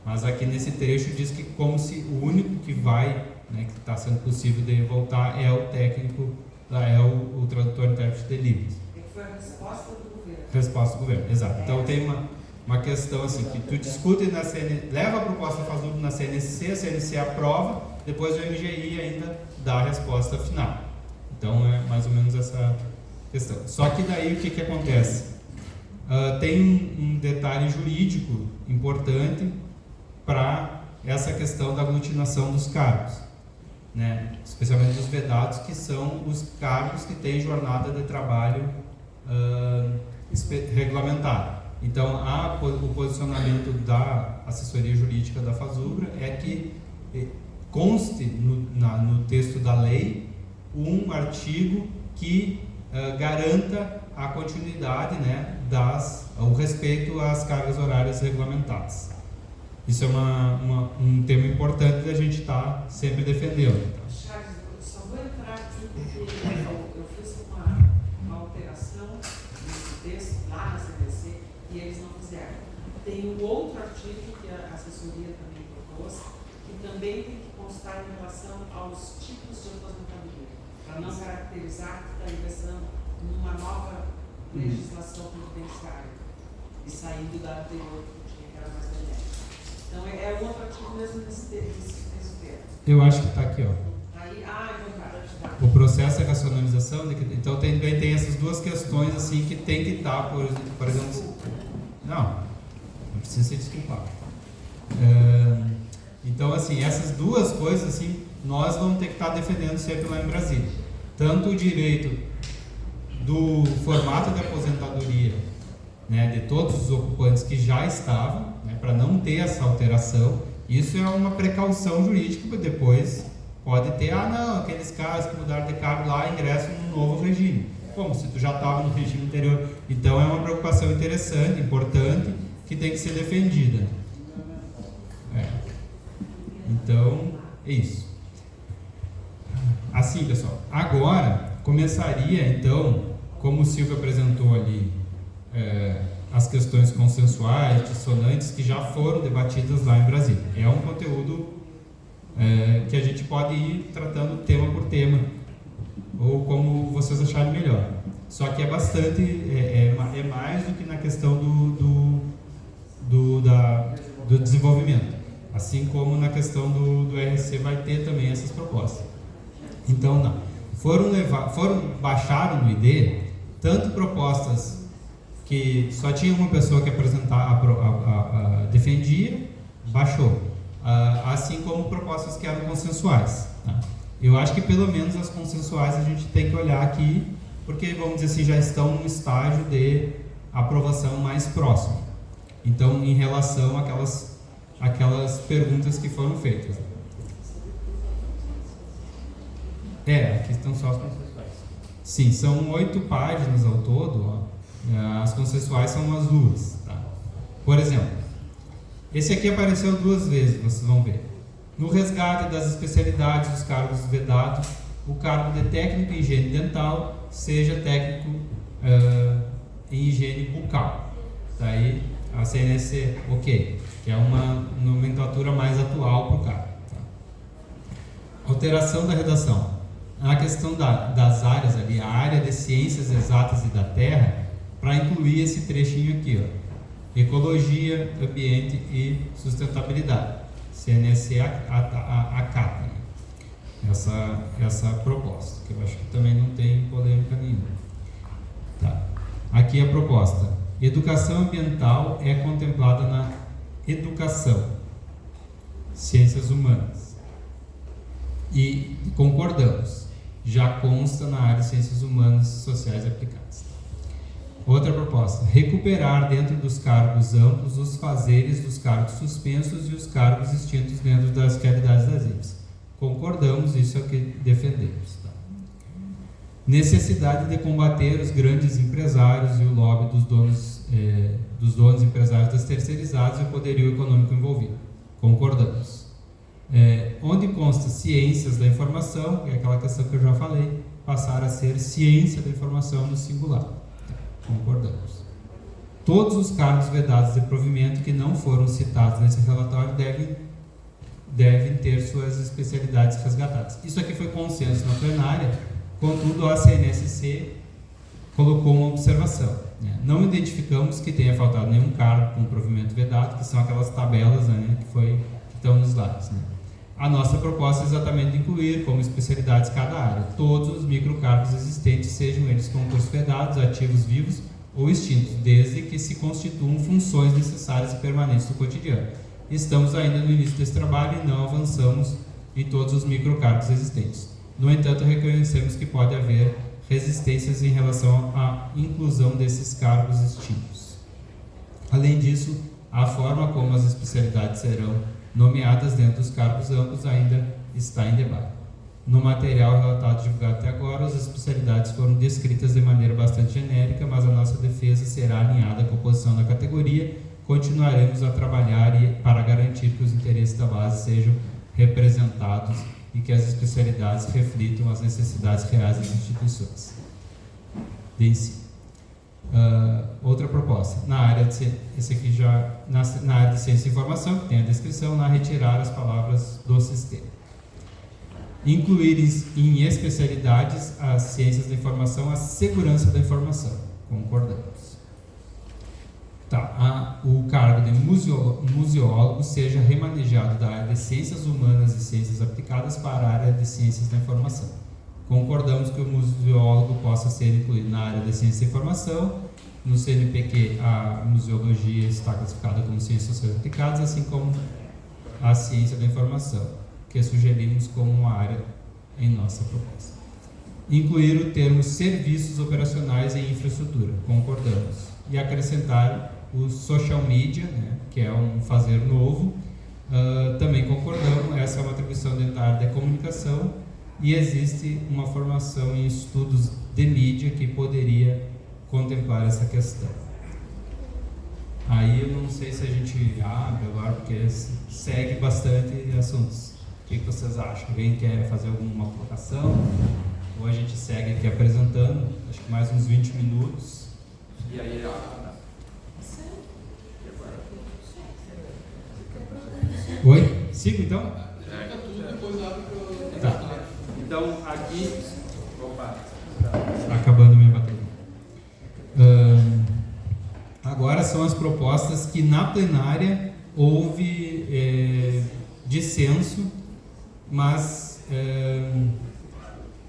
Mas aqui nesse trecho diz que como se o único que vai, né, que está sendo possível de voltar é o técnico, é o tradutor intérprete de Libras. Foi a resposta do governo. Resposta do governo, exato. Então tem uma questão assim, que tu discute na leva a proposta da FASUB na CNSC, a CNSC aprova, depois o MGI ainda dá a resposta final. Então é mais ou menos essa questão. Só que daí o que acontece? Tem um detalhe jurídico importante para essa questão da aglutinação dos cargos, né? Especialmente dos vedados, que são os cargos que têm jornada de trabalho regulamentada. Então, o posicionamento da assessoria jurídica da FASUBRA é que conste no texto da lei um artigo que garanta a continuidade, né, o respeito às cargas horárias regulamentadas. Isso é um tema importante da gente estar sempre defendendo. Charles, eu só vou entrar aqui porque eu fiz uma alteração nesse texto lá na CDC e eles não fizeram. Tem um outro artigo que a assessoria também propôs, que também tem que constar em relação aos tipos de aposentadoria, para não caracterizar que está ingressando numa nova legislação previdenciária e saindo da anterior que tinha, que era mais benéfica. Então é um outro artigo mesmo nesse termo. Eu acho que está aqui, ó. Aí, então tá. O processo de racionalização, então tem essas duas questões assim que tem que estar, por exemplo. Não precisa se desculpar. Então, assim, essas duas coisas assim, nós vamos ter que estar defendendo sempre lá em Brasília. Tanto o direito do formato de aposentadoria, né, de todos os ocupantes que já estavam, né, para não ter essa alteração. Isso é uma precaução jurídica, porque depois pode ter, aqueles caras que mudaram de cargo lá ingressam num novo regime. Como se tu já estava no regime anterior. Então é uma preocupação interessante, importante, que tem que ser defendida. Então, é isso. Assim, pessoal, agora começaria então, como o Silvio apresentou ali, as questões consensuais, dissonantes, que já foram debatidas lá em Brasília. É um conteúdo que a gente pode ir tratando tema por tema, ou como vocês acharem melhor. Só que é bastante, é mais do que na questão do desenvolvimento. Assim como na questão do RC vai ter também essas propostas. Então, baixaram no ID tanto propostas que só tinha uma pessoa que defendia, baixou. Assim como propostas que eram consensuais. Tá? Eu acho que pelo menos as consensuais a gente tem que olhar aqui, porque, vamos dizer assim, já estão num estágio de aprovação mais próximo. Então, em relação àquelas perguntas que foram feitas. Aqui estão só as consensuais. Sim, são 8 páginas ao todo, ó. As consensuais são umas 2. Tá? Por exemplo, esse aqui apareceu 2 vezes, vocês vão ver. No resgate das especialidades dos cargos vedados, o cargo de técnico em higiene dental seja técnico CNSC, ok, que é uma nomenclatura mais atual para o cargo. Tá? Alteração da redação. A questão das áreas ali, a área de ciências exatas e da terra, para incluir esse trechinho aqui, ó, ecologia, ambiente e sustentabilidade. CNSC acata, né? essa proposta, que eu acho que também não tem polêmica nenhuma. Tá. Aqui a proposta. Educação ambiental é contemplada na educação, ciências humanas. E concordamos, já consta na área de ciências humanas, sociais e aplicadas. Outra proposta, recuperar dentro dos cargos amplos os fazeres dos cargos suspensos e os cargos extintos dentro das realidades das IPs. Concordamos, isso é o que defendemos. Tá? Necessidade de combater os grandes empresários e o lobby dos donos empresários das terceirizadas e o poderio econômico envolvido. Concordamos. Onde consta ciências da informação, que é aquela questão que eu já falei, passar a ser ciência da informação no singular. Concordamos. Todos os cargos vedados de provimento que não foram citados nesse relatório devem ter suas especialidades resgatadas. Isso aqui foi consenso na plenária, contudo a CNSC colocou uma observação. Né? Não identificamos que tenha faltado nenhum cargo com provimento vedado, que são aquelas tabelas, né, que estão nos slides. Né? A nossa proposta é exatamente incluir como especialidades cada área todos os microcargos existentes, sejam eles concursos vedados, ativos vivos ou extintos, desde que se constituam funções necessárias e permanentes do cotidiano. Estamos ainda no início desse trabalho e não avançamos em todos os microcargos existentes. No entanto, reconhecemos que pode haver resistências em relação à inclusão desses cargos extintos. Além disso, a forma como as especialidades serão nomeadas dentro dos cargos amplos ainda está em debate. No material relatado e divulgado até agora, as especialidades foram descritas de maneira bastante genérica, mas a nossa defesa será alinhada com a posição da categoria. Continuaremos a trabalhar para garantir que os interesses da base sejam representados e que as especialidades reflitam as necessidades reais das instituições de ensino. Outra proposta, na área de ciência e informação, que tem a descrição, na retirar as palavras do sistema. Incluir em especialidades as ciências da informação, a segurança da informação. Concordamos. Tá, o cargo de museólogo seja remanejado da área de ciências humanas e ciências aplicadas para a área de ciências da informação. Concordamos que o museólogo possa ser incluído na área de ciência da informação. No CNPq, a museologia está classificada como ciências sociais aplicadas, assim como a ciência da informação, que sugerimos como uma área em nossa proposta. Incluir o termo serviços operacionais e infraestrutura. Concordamos. E acrescentar o social media, né, que é um fazer novo, também concordamos. Essa é uma atribuição dentro da área da comunicação e existe uma formação em estudos de mídia que poderia contemplar essa questão. Aí eu não sei se a gente abre agora, porque segue bastante assuntos. O que vocês acham? Alguém quer fazer alguma colocação? Ou a gente segue aqui apresentando, acho que mais uns 20 minutos. E aí, Oi? Sigo então? Tá. Então, aqui... Opa. Acabando minha bateria. Agora são as propostas que na plenária houve dissenso, mas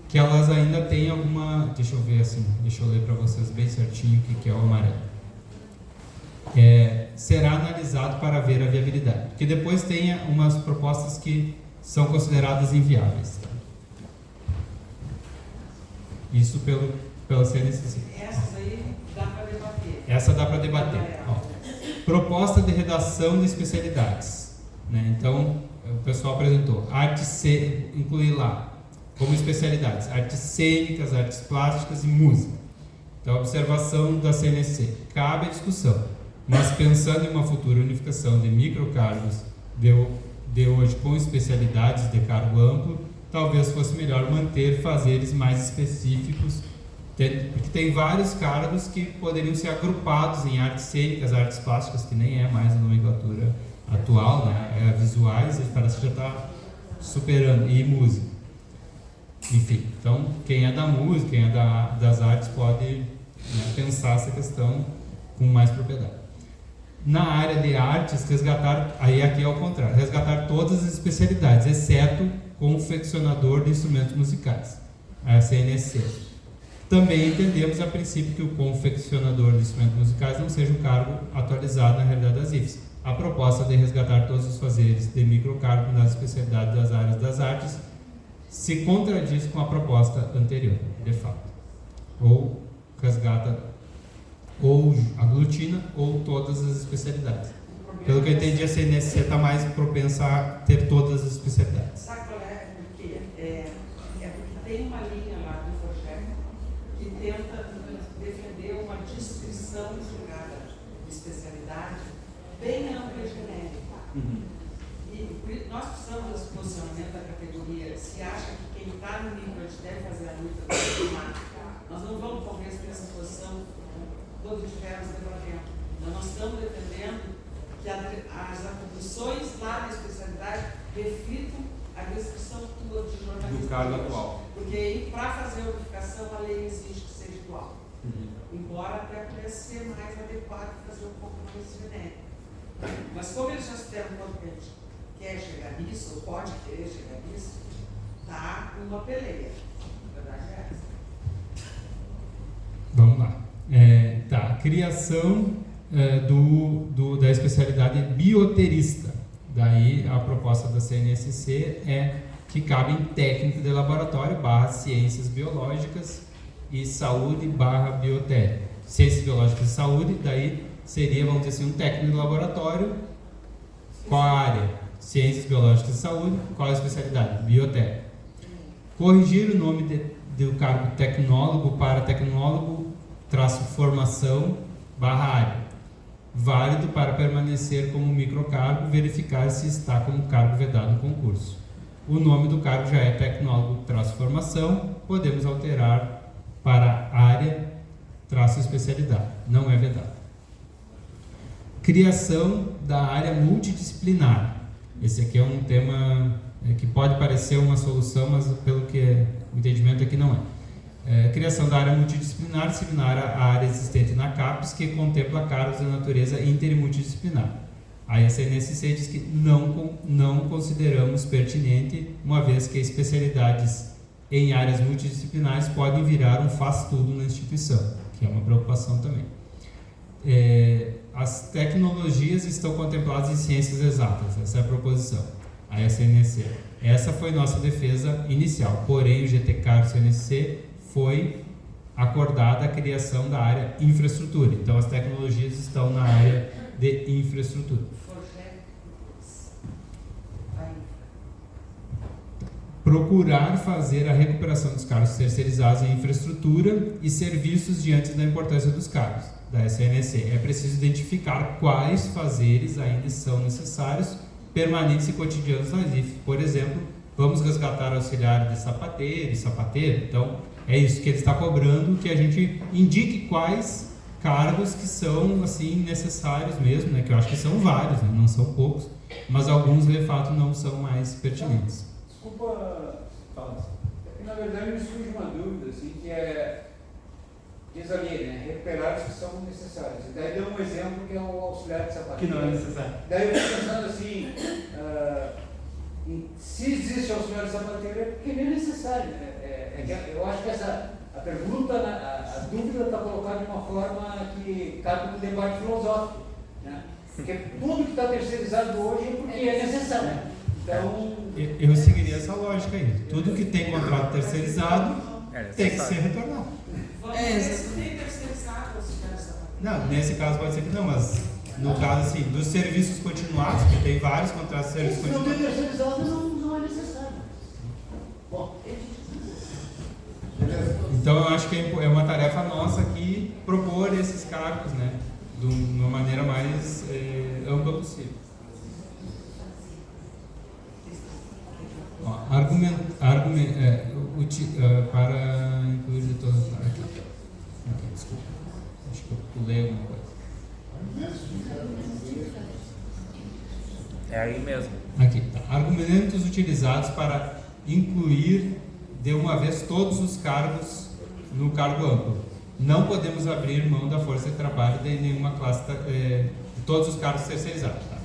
que elas ainda têm alguma... Deixa eu ver assim, deixa eu ler para vocês bem certinho o que é o amarelo. Será analisado para ver a viabilidade, porque depois tem umas propostas que são consideradas inviáveis. Tá? Isso pela CNSC. Essas aí dá para debater. Essa dá para debater. Ó, proposta de redação de especialidades. Né? Então, o pessoal apresentou incluir lá como especialidades artes cênicas, artes plásticas e música. Então, observação da CNSC. Cabe a discussão, mas pensando em uma futura unificação de microcargos de hoje com especialidades de cargo amplo, talvez fosse melhor manter fazeres mais específicos Porque tem vários cargos que poderiam ser agrupados em artes cênicas, artes plásticas, que nem é mais a nomenclatura atual, né? Visuais, parece que já está superando, e música. Enfim, então quem é da música, quem é das artes pode, né, pensar essa questão com mais propriedade. Na área de artes, aí aqui é o contrário, resgatar todas as especialidades, exceto confeccionador de instrumentos musicais, a CNSC. Também entendemos a princípio que o confeccionador de instrumentos musicais não seja um cargo atualizado na realidade das IFES. A proposta de resgatar todos os fazeres de microcargo nas especialidades das áreas das artes se contradiz com a proposta anterior, de fato. Ou resgata, ou aglutina, ou todas as especialidades. Pelo que eu entendi, a CNSC está mais propensa a ter todas as especialidades. Sabe qual é? Porque porque tem uma linha lá do projeto que tenta defender uma descrição de cada especialidade bem ampla e genérica. E nós precisamos desse posicionamento da categoria. Se acha que quem está no nível deve fazer a luta do mar, nós não vamos talvez ter essa posição todos estivermos debatendo. Então, nós estamos defendendo que as atribuições lá na especialidade reflitam a descrição tua de jornalista. Do cargo atual. Porque aí, para fazer a unificação, a lei exige que seja igual. Embora até pudesse ser mais adequado e fazer um pouco mais genérico. Mas como eles já se deram conta que a gente quer chegar nisso, ou pode querer chegar nisso, está uma peleia. A verdade é essa. Vamos lá. Criação da especialidade bioterista. Daí a proposta da CNSC é que cabem técnico de laboratório / ciências biológicas e saúde / biotécnica. Ciências biológicas e saúde, daí seria, vamos dizer assim, um técnico de laboratório. Qual a área? Ciências biológicas e saúde. Qual a especialidade? Biotécnica. Corrigir o nome do cargo tecnólogo para tecnólogo _formação / área. Válido para permanecer como microcargo, verificar se está como cargo vedado no concurso. O nome do cargo já é tecnólogo _formação, podemos alterar para área _especialidade, não é vedado. Criação da área multidisciplinar. Esse aqui é um tema que pode parecer uma solução, mas pelo que o entendimento aqui não é. Criação da área multidisciplinar similar à área existente na CAPES, que contempla cargos de natureza inter e multidisciplinar. A CNSC diz que não consideramos pertinente, uma vez que especialidades em áreas multidisciplinares podem virar um faz-tudo na instituição, que é uma preocupação também. As tecnologias estão contempladas em ciências exatas, essa é a proposição, a CNSC. Essa foi nossa defesa inicial, porém o GTCAR do CNSC foi acordada a criação da área infraestrutura. Então, as tecnologias estão na área de infraestrutura. Procurar fazer a recuperação dos cargos terceirizados em infraestrutura e serviços diante da importância dos cargos da SNSC. É preciso identificar quais fazeres ainda são necessários, permanentes e cotidianos na IF. Por exemplo, vamos resgatar auxiliar de sapateiro e sapateiro. Então, é isso que ele está cobrando, que a gente indique quais cargos que são assim necessários mesmo, né? Que eu acho que são vários, né? Não são poucos, mas alguns de fato não são mais pertinentes. Desculpa, na verdade me surge uma dúvida, assim, que diz ali, né, recuperar os que são necessários. E daí deu um exemplo que é o auxiliar de sapateiro. Que não é necessário. Daí eu fico pensando assim, se existe auxiliar de sapateiro é porque ele é necessário, né? Eu acho que a pergunta, a dúvida está colocada de uma forma que cabe no debate filosófico, né? Porque tudo que está terceirizado hoje é porque é necessário. Então, eu seguiria essa lógica aí. Tudo que tem contrato terceirizado tem que ser retornado. Vamos ver se tem terceirizado auxiliar de sapateiro. Não, nesse caso pode ser que não, mas no caso assim, dos serviços continuados, que tem vários contratos de serviços se não continuados. tem terceirizado, não é necessário. Bom, Então eu acho que é uma tarefa nossa aqui propor esses cargos, né, de uma maneira mais ampla possível. Ó, para incluir de todas aqui. Desculpa, acho que eu pulei alguma coisa. É aí mesmo. Aqui, tá. Argumentos utilizados para incluir de uma vez todos os cargos no cargo amplo. Não podemos abrir mão da força de trabalho de nenhuma classe, de todos os cargos terceirizados. Tá?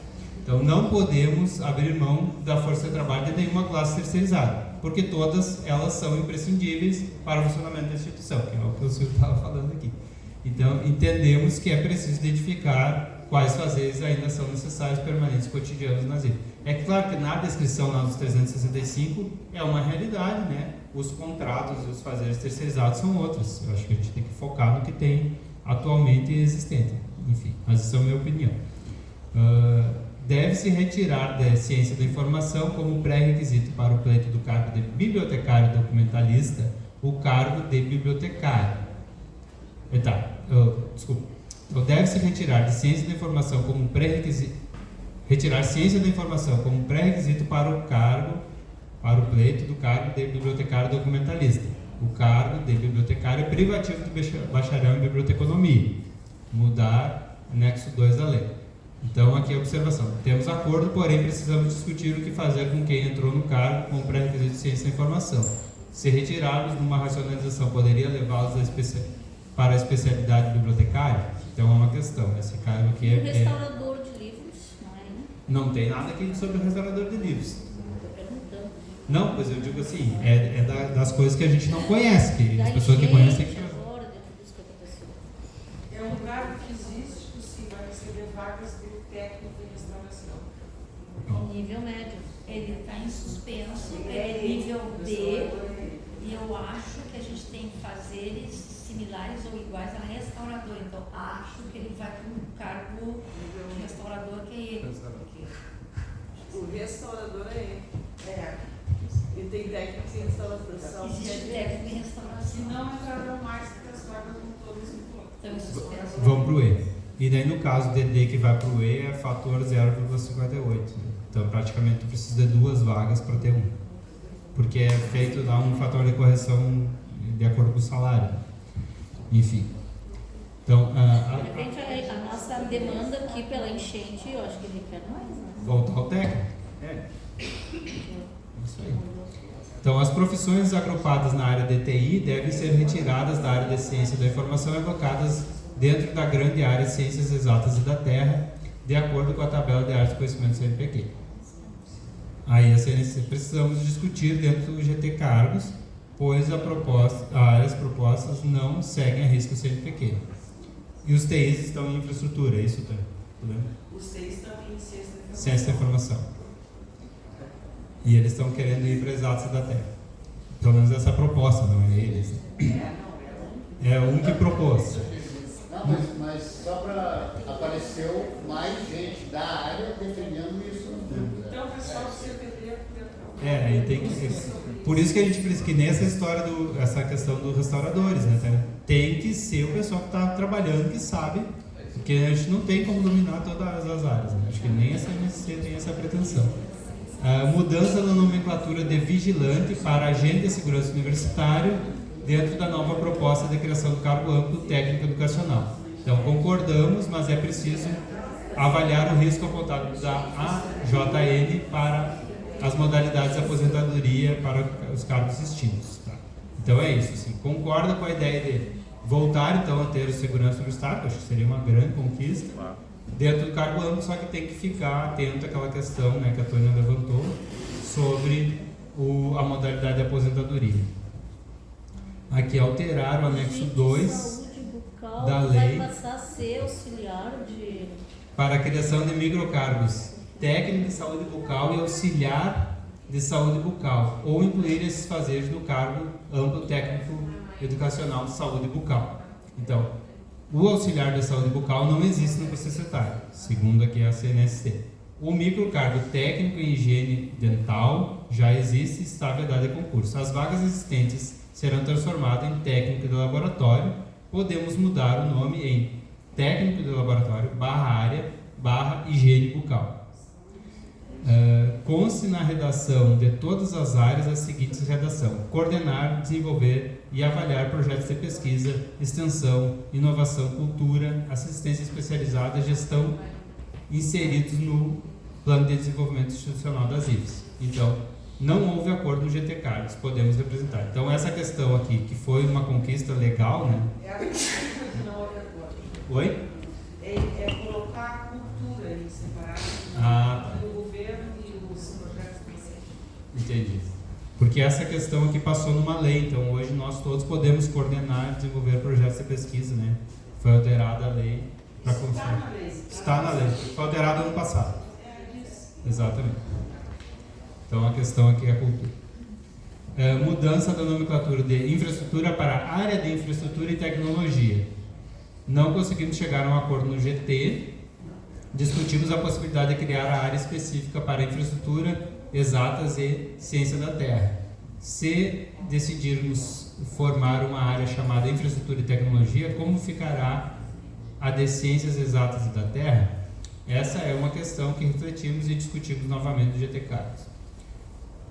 Então, não podemos abrir mão da força de trabalho de nenhuma classe terceirizada, porque todas elas são imprescindíveis para o funcionamento da instituição, que é o que o Silvio estava falando aqui. Então, entendemos que é preciso identificar quais fazeres ainda são necessários, permanentes, cotidianos nas ilhas. É claro que na descrição lá dos 365 é uma realidade, né? Os contratos e os fazeres terceirizados são outros. Eu acho que a gente tem que focar no que tem atualmente existente. Enfim, mas isso é a minha opinião. Deve-se retirar da ciência da informação como pré-requisito para o pleito do cargo de bibliotecário documentalista o cargo de bibliotecário. Desculpa. Então, deve-se retirar de ciência da informação como pré-requisito, retirar ciência da informação como pré-requisito para o pleito do cargo de bibliotecário documentalista. O cargo de bibliotecário é privativo do bacharel em biblioteconomia. Mudar anexo 2 da lei. Então, aqui a observação. Temos acordo, porém precisamos discutir o que fazer com quem entrou no cargo com o pré-requisito de ciência da informação. Se retirarmos numa racionalização, poderia levá-los para a especialidade bibliotecária? Então, é uma questão. Esse cargo aqui é... Restaurador de livros, não é, né? Não tem nada aqui sobre o restaurador de livros. Estou perguntando. Não, pois eu digo assim, das coisas que a gente não conhece, que Da as pessoas que higiene, conhecem... agora, dentro disso que aconteceu. É um lugar que existe, sim, vai receber vagas de técnico em restauração. Em nível médio. Ele está em suspenso, Ele ele é é nível D, restaurador. e eu acho que a gente tem fazeres similares ou iguais a restaurador. Então, acho que ele vai para um cargo de restaurador, que é ele. O restaurador é ele. E tem técnico em restauração. Existe técnico em Se restauração. não entrarão mais, porque as vagas não todas em conta. Então, em suspenso. Vão para o E. E daí, no caso, DD que vai para o E é fator 0,58. Então, praticamente, precisa de 2 vagas para ter 1. Porque é feito lá um fator de correção de acordo com o salário. Enfim. Então, De repente, a nossa demanda aqui pela enchente, eu acho que requer mais, né? voltar ao técnico. Isso aí. Então, as profissões agrupadas na área de TI devem ser retiradas da área de ciência da informação e alocadas dentro da grande área de ciências exatas e da terra, de acordo com a tabela de áreas de conhecimento do CNPq. Aí, a CNC, precisamos discutir dentro do GT Cargos, pois as áreas propostas não seguem a risco CNPq. E os TIs estão em infraestrutura, é isso, tá? Os TIs estão em ciência da informação. Ciência da informação. E eles estão querendo ir para exatos da Terra. Pelo menos essa é a proposta, não é eles. É um que propôs. Não, mas só para apareceu mais gente da área defendendo isso. Então, o pessoal do CPD Aí tem que. Por isso que a gente precisa, que nessa história essa questão dos restauradores, né? Tem que ser o pessoal que está trabalhando, que sabe, porque a gente não tem como dominar todas as áreas. Né? Acho que nem a CNC tem essa pretensão. Mudança na nomenclatura de vigilante para agente de segurança universitário dentro da nova proposta de criação do cargo amplo técnico educacional. Então, concordamos, mas é preciso avaliar o risco apontado da AJN para as modalidades de aposentadoria para os cargos extintos. Tá? Então, é isso. Assim, concorda com a ideia de voltar, então, a ter o segurança universitário, acho que seria uma grande conquista, dentro do cargo amplo, só que tem que ficar atento àquela questão, né, que a Tônia levantou, sobre a modalidade de aposentadoria. Aqui, alterar o anexo 2 da lei vai passar a ser auxiliar de... para a criação de microcargos técnico de saúde bucal e auxiliar de saúde bucal, ou incluir esses fazeres no cargo amplo técnico educacional de saúde bucal. Então, o auxiliar de saúde bucal não existe no processetário, segundo aqui a CNST. O microcargo técnico em higiene dental já existe e está vedado a concurso. As vagas existentes serão transformadas em técnico de laboratório. Podemos mudar o nome em técnico de laboratório / área / higiene bucal. conste na redação de todas as áreas a seguinte redação: coordenar, desenvolver e avaliar projetos de pesquisa, extensão, inovação, cultura, assistência especializada e gestão inseridos no plano de desenvolvimento institucional das IFES. Então, não houve acordo no GT Cargos, podemos representar. Então, essa questão aqui, que foi uma conquista legal, né? É a cultura que não houve acordo. Oi? É colocar a cultura em separado do governo e os projetos específicos. Entendi. Porque essa questão aqui passou numa lei, então hoje nós todos podemos coordenar e desenvolver projetos de pesquisa, né? Foi alterada a lei para construir. Está na lei. Está na lei. Foi alterada ano passado. É isso. Exatamente. Então a questão aqui é a cultura. Mudança da nomenclatura de infraestrutura para área de infraestrutura e tecnologia. Não conseguimos chegar a um acordo no GT. Discutimos a possibilidade de criar a área específica para infraestrutura, exatas e ciência da terra. Se decidirmos formar uma área chamada infraestrutura e tecnologia, como ficará a de ciências exatas e da terra? Essa é uma questão que refletimos e discutimos novamente no GT Cargos.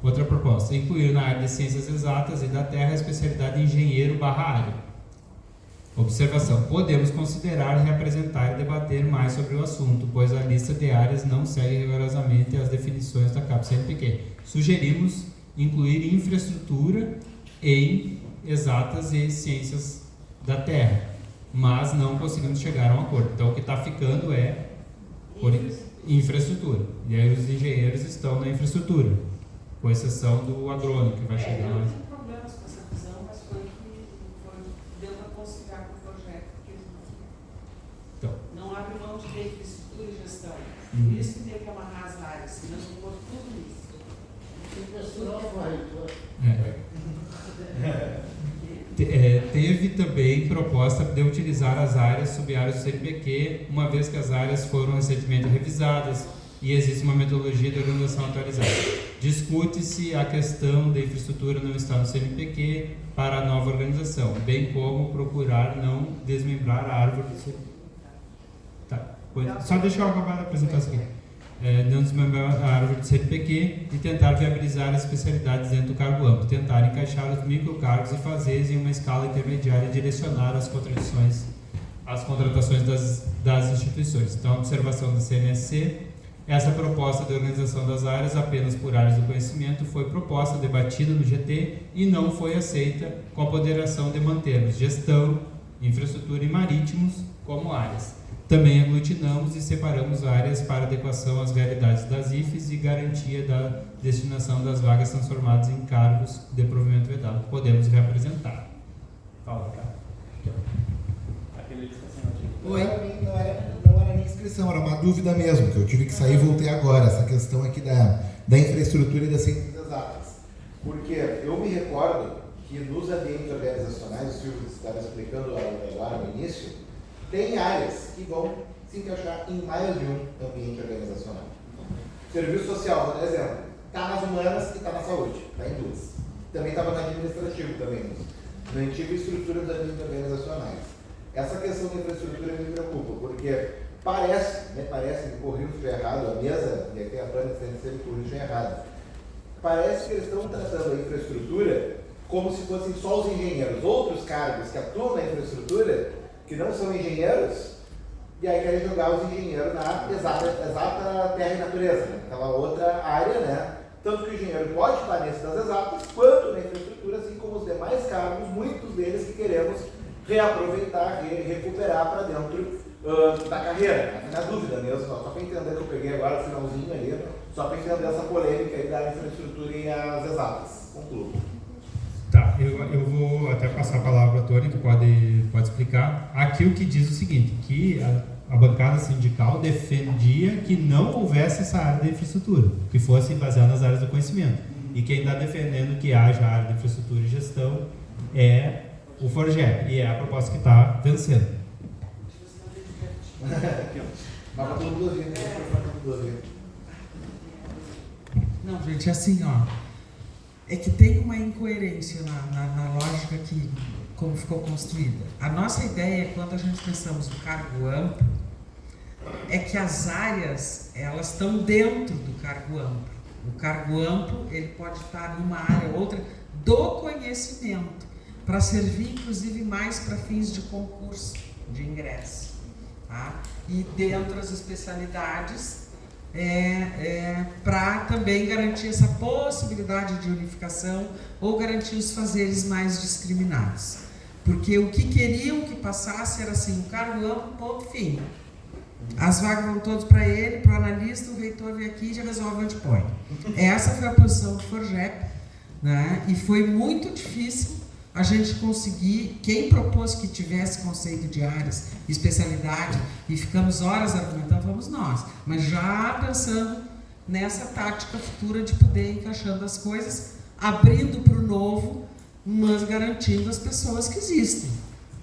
Outra proposta: incluir na área de ciências exatas e da terra a especialidade engenheiro/área. Observação: podemos considerar, reapresentar e debater mais sobre o assunto, pois a lista de áreas não segue rigorosamente as definições da CAP-CNPq. Sugerimos incluir infraestrutura em exatas e ciências da terra, mas não conseguimos chegar a um acordo. Então, o que está ficando é por infraestrutura. E aí os engenheiros estão na infraestrutura, com exceção do agrônomo, que vai chegar Eu mais. tive problemas com essa visão, mas deu para conciliar com o projeto, porque Então. não abre mão de ter infraestrutura e gestão. Uhum. Por isso que tem que amarrar as áreas, senão não pôr tudo nisso. Teve também proposta de utilizar as áreas sub-áreas do CNPq, uma vez que as áreas foram recentemente revisadas e existe uma metodologia de organização atualizada. Discute-se a questão da infraestrutura não estar no CNPq para a nova organização, bem como procurar não desmembrar a árvore do CNPq. Tá, só deixa eu acabar a apresentação aqui. Não desmembrar a árvore do CNPq e tentar viabilizar as especialidades dentro do cargo amplo, tentar encaixar os microcargos e fazeres em uma escala intermediária e direcionar as contratações das instituições. Então, a observação da CNSC: essa proposta de organização das áreas apenas por áreas do conhecimento foi proposta, debatida no GT e não foi aceita, com a ponderação de mantermos gestão, infraestrutura e marítimos como áreas. Também aglutinamos e separamos áreas para adequação às realidades das IFES e garantia da destinação das vagas transformadas em cargos de provimento vedado. Podemos reapresentar. Fala, cara. Oi. Não era nem inscrição, era uma dúvida mesmo, que eu tive que sair e voltei agora. Essa questão aqui da infraestrutura e das ciências exatas. Porque eu me recordo que nos ambientes organizacionais, o Silvio estava explicando agora no início, tem áreas que vão se encaixar em mais de um ambiente organizacional. Serviço social, vou dar exemplo, está nas humanas e está na saúde, está em duas. Também estava no administrativo também, na antiga estrutura dos ambientes organizacionais. Essa questão da infraestrutura me preocupa, porque parece, me corriu se estiver errado, a mesa, e aqui a Tânia sempre corriu se estiver errado, parece que eles estão tratando a infraestrutura como se fossem só os engenheiros, outros cargos que atuam na infraestrutura, que não são engenheiros, e aí querem jogar os engenheiros na exata terra e natureza, né? Aquela outra área, né? Tanto que o engenheiro pode estar nesse das exatas, quanto na infraestrutura, assim como os demais cargos, muitos deles que queremos reaproveitar, recuperar para dentro da carreira. Na dúvida mesmo, só para entender que eu peguei agora o finalzinho ali, só para entender essa polêmica aí da infraestrutura e as exatas. Concluo. Tá, eu vou até passar a palavra para a Tônia, que pode explicar. Aqui o que diz o seguinte, que a bancada sindical defendia que não houvesse essa área de infraestrutura, que fosse baseada nas áreas do conhecimento. E quem está defendendo que haja área de infraestrutura e gestão é o FORGEP, e é a proposta que está vencendo. Não, gente, assim, ó, é que tem uma incoerência na lógica que, como ficou construída. A nossa ideia, quando a gente pensamos no cargo amplo, é que as áreas, elas estão dentro do cargo amplo. O cargo amplo, ele pode estar numa área ou outra do conhecimento, para servir, inclusive, mais para fins de concurso, de ingresso. Tá? E dentro das especialidades, para também garantir essa possibilidade de unificação ou garantir os fazeres mais discriminados. Porque o que queriam que passasse era assim, o cargo amplo, ponto, fim. As vagas vão todas para ele, para o analista, o reitor vem aqui e já resolve onde põe. Essa foi a posição do FORGEP, né? E foi muito difícil a gente conseguir, quem propôs que tivesse conceito de áreas, especialidade, e ficamos horas argumentando, fomos nós, mas já pensando nessa tática futura de poder ir encaixando as coisas, abrindo para o novo, mas garantindo as pessoas que existem,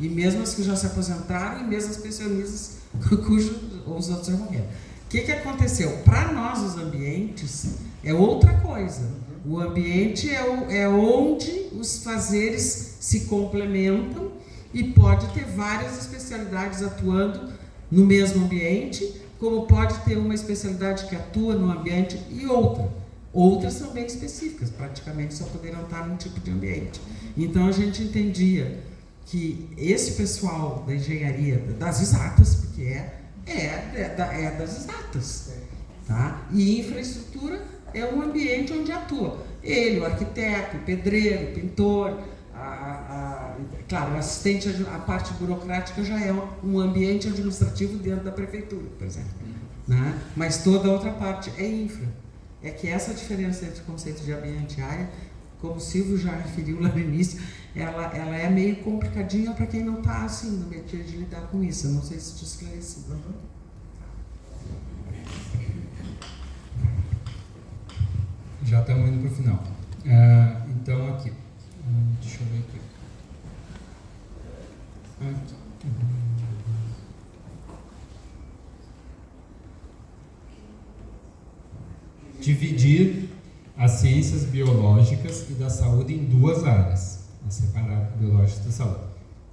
e mesmo as que já se aposentaram, e mesmo as pensionistas cujos os outros já morreram. O que aconteceu? Para nós, os ambientes, é outra coisa. O ambiente é onde os fazeres se complementam e pode ter várias especialidades atuando no mesmo ambiente, como pode ter uma especialidade que atua no ambiente e outra. Outras são bem específicas, praticamente só poderiam estar num tipo de ambiente. Então a gente entendia que esse pessoal da engenharia, das exatas, porque é das exatas, tá? E infraestrutura é um ambiente onde atua ele, o arquiteto, o pedreiro, o pintor, claro, o assistente, a parte burocrática já é um ambiente administrativo dentro da prefeitura, por exemplo, né? Mas toda a outra parte é infra. É que essa diferença entre o conceito de ambiente e área, como o Silvio já referiu lá no início, ela é meio complicadinha para quem não está assim no métier de lidar com isso. Eu não sei se te esclareci. Já estamos indo para o final. Então, aqui. Deixa eu ver aqui. Dividir as ciências biológicas e da saúde em duas áreas. Separar biológicas da saúde.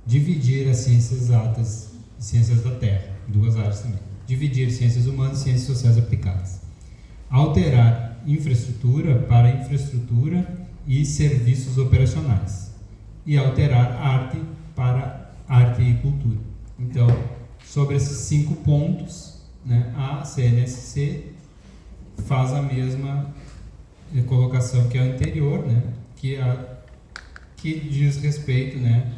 Dividir as ciências exatas e ciências da terra. Duas áreas também. Dividir ciências humanas e ciências sociais aplicadas. Alterar infraestrutura para infraestrutura e serviços operacionais. E alterar arte para arte e cultura. Então, sobre esses 5 pontos, né, a CNSC faz a mesma colocação que a anterior, né, que diz respeito, né,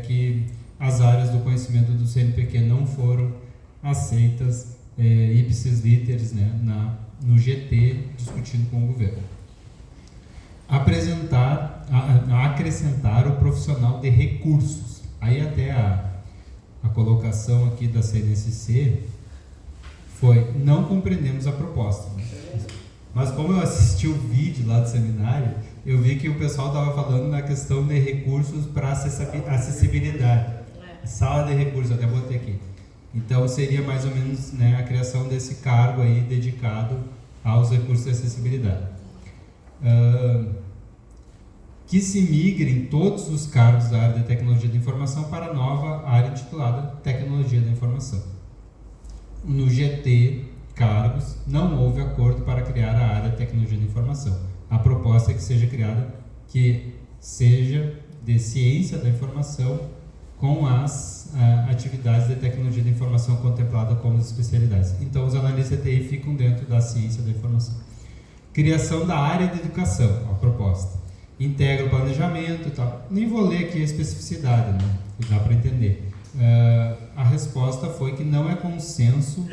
que as áreas do conhecimento do CNPq não foram aceitas ipsis literis, né, no GT, discutido com o governo. Acrescentar o profissional de recursos. Aí até a colocação aqui da CNSC foi: não compreendemos a proposta. Mas como eu assisti o vídeo lá do seminário, eu vi que o pessoal estava falando na questão de recursos para acessibilidade. Sala de recursos, até botei aqui. Então seria mais ou menos, né, a criação desse cargo aí dedicado aos recursos de acessibilidade. Que se migrem todos os cargos da área de tecnologia da informação para a nova área intitulada Tecnologia da Informação. No GT cargos, não houve acordo para criar a área de Tecnologia da Informação. A proposta é que seja criada, que seja de Ciência da Informação, com as atividades de Tecnologia da Informação contempladas como especialidades. Então, os analistas de TI ficam dentro da Ciência da Informação. Criação da área de Educação, a proposta. Integra o planejamento e tal. Nem vou ler aqui a especificidade, né? Dá para entender. A resposta foi que não é consenso,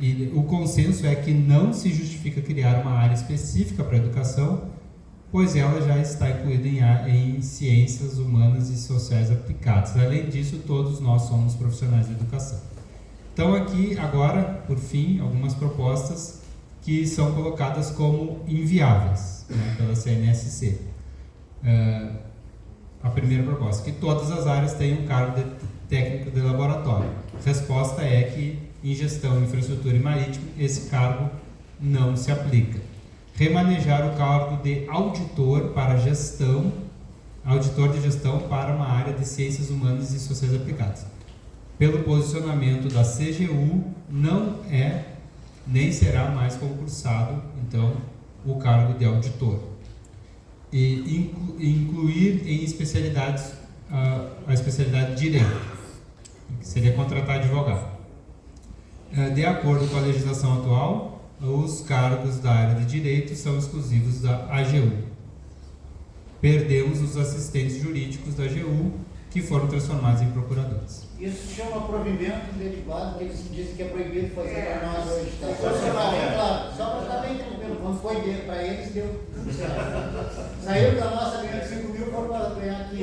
e o consenso é que não se justifica criar uma área específica para a educação, pois ela já está incluída em ciências humanas e sociais aplicadas. Além disso, todos nós somos profissionais de educação. Então aqui, agora, por fim, algumas propostas que são colocadas como inviáveis, né, pela CNSC. A primeira proposta, que todas as áreas tenham cargo de técnico de laboratório. A resposta é que em gestão, infraestrutura e marítimo, esse cargo não se aplica. Remanejar o cargo de auditor para gestão, auditor de gestão para uma área de ciências humanas e sociais aplicadas. Pelo posicionamento da CGU, não é nem será mais concursado, então o cargo de auditor. E incluir em especialidades a especialidade de direito, que seria contratar advogado. De acordo com a legislação atual, os cargos da área de direito são exclusivos da AGU. Perdemos os assistentes jurídicos da AGU, que foram transformados em procuradores. Isso se chama provimento derivado, que eles dizem que é proibido fazer para nós hoje. Tá? Claro, só para estar bem tranquilo. Quando foi para eles, deu certo. Saiu da nossa ganhando 5 mil para ganhar 15.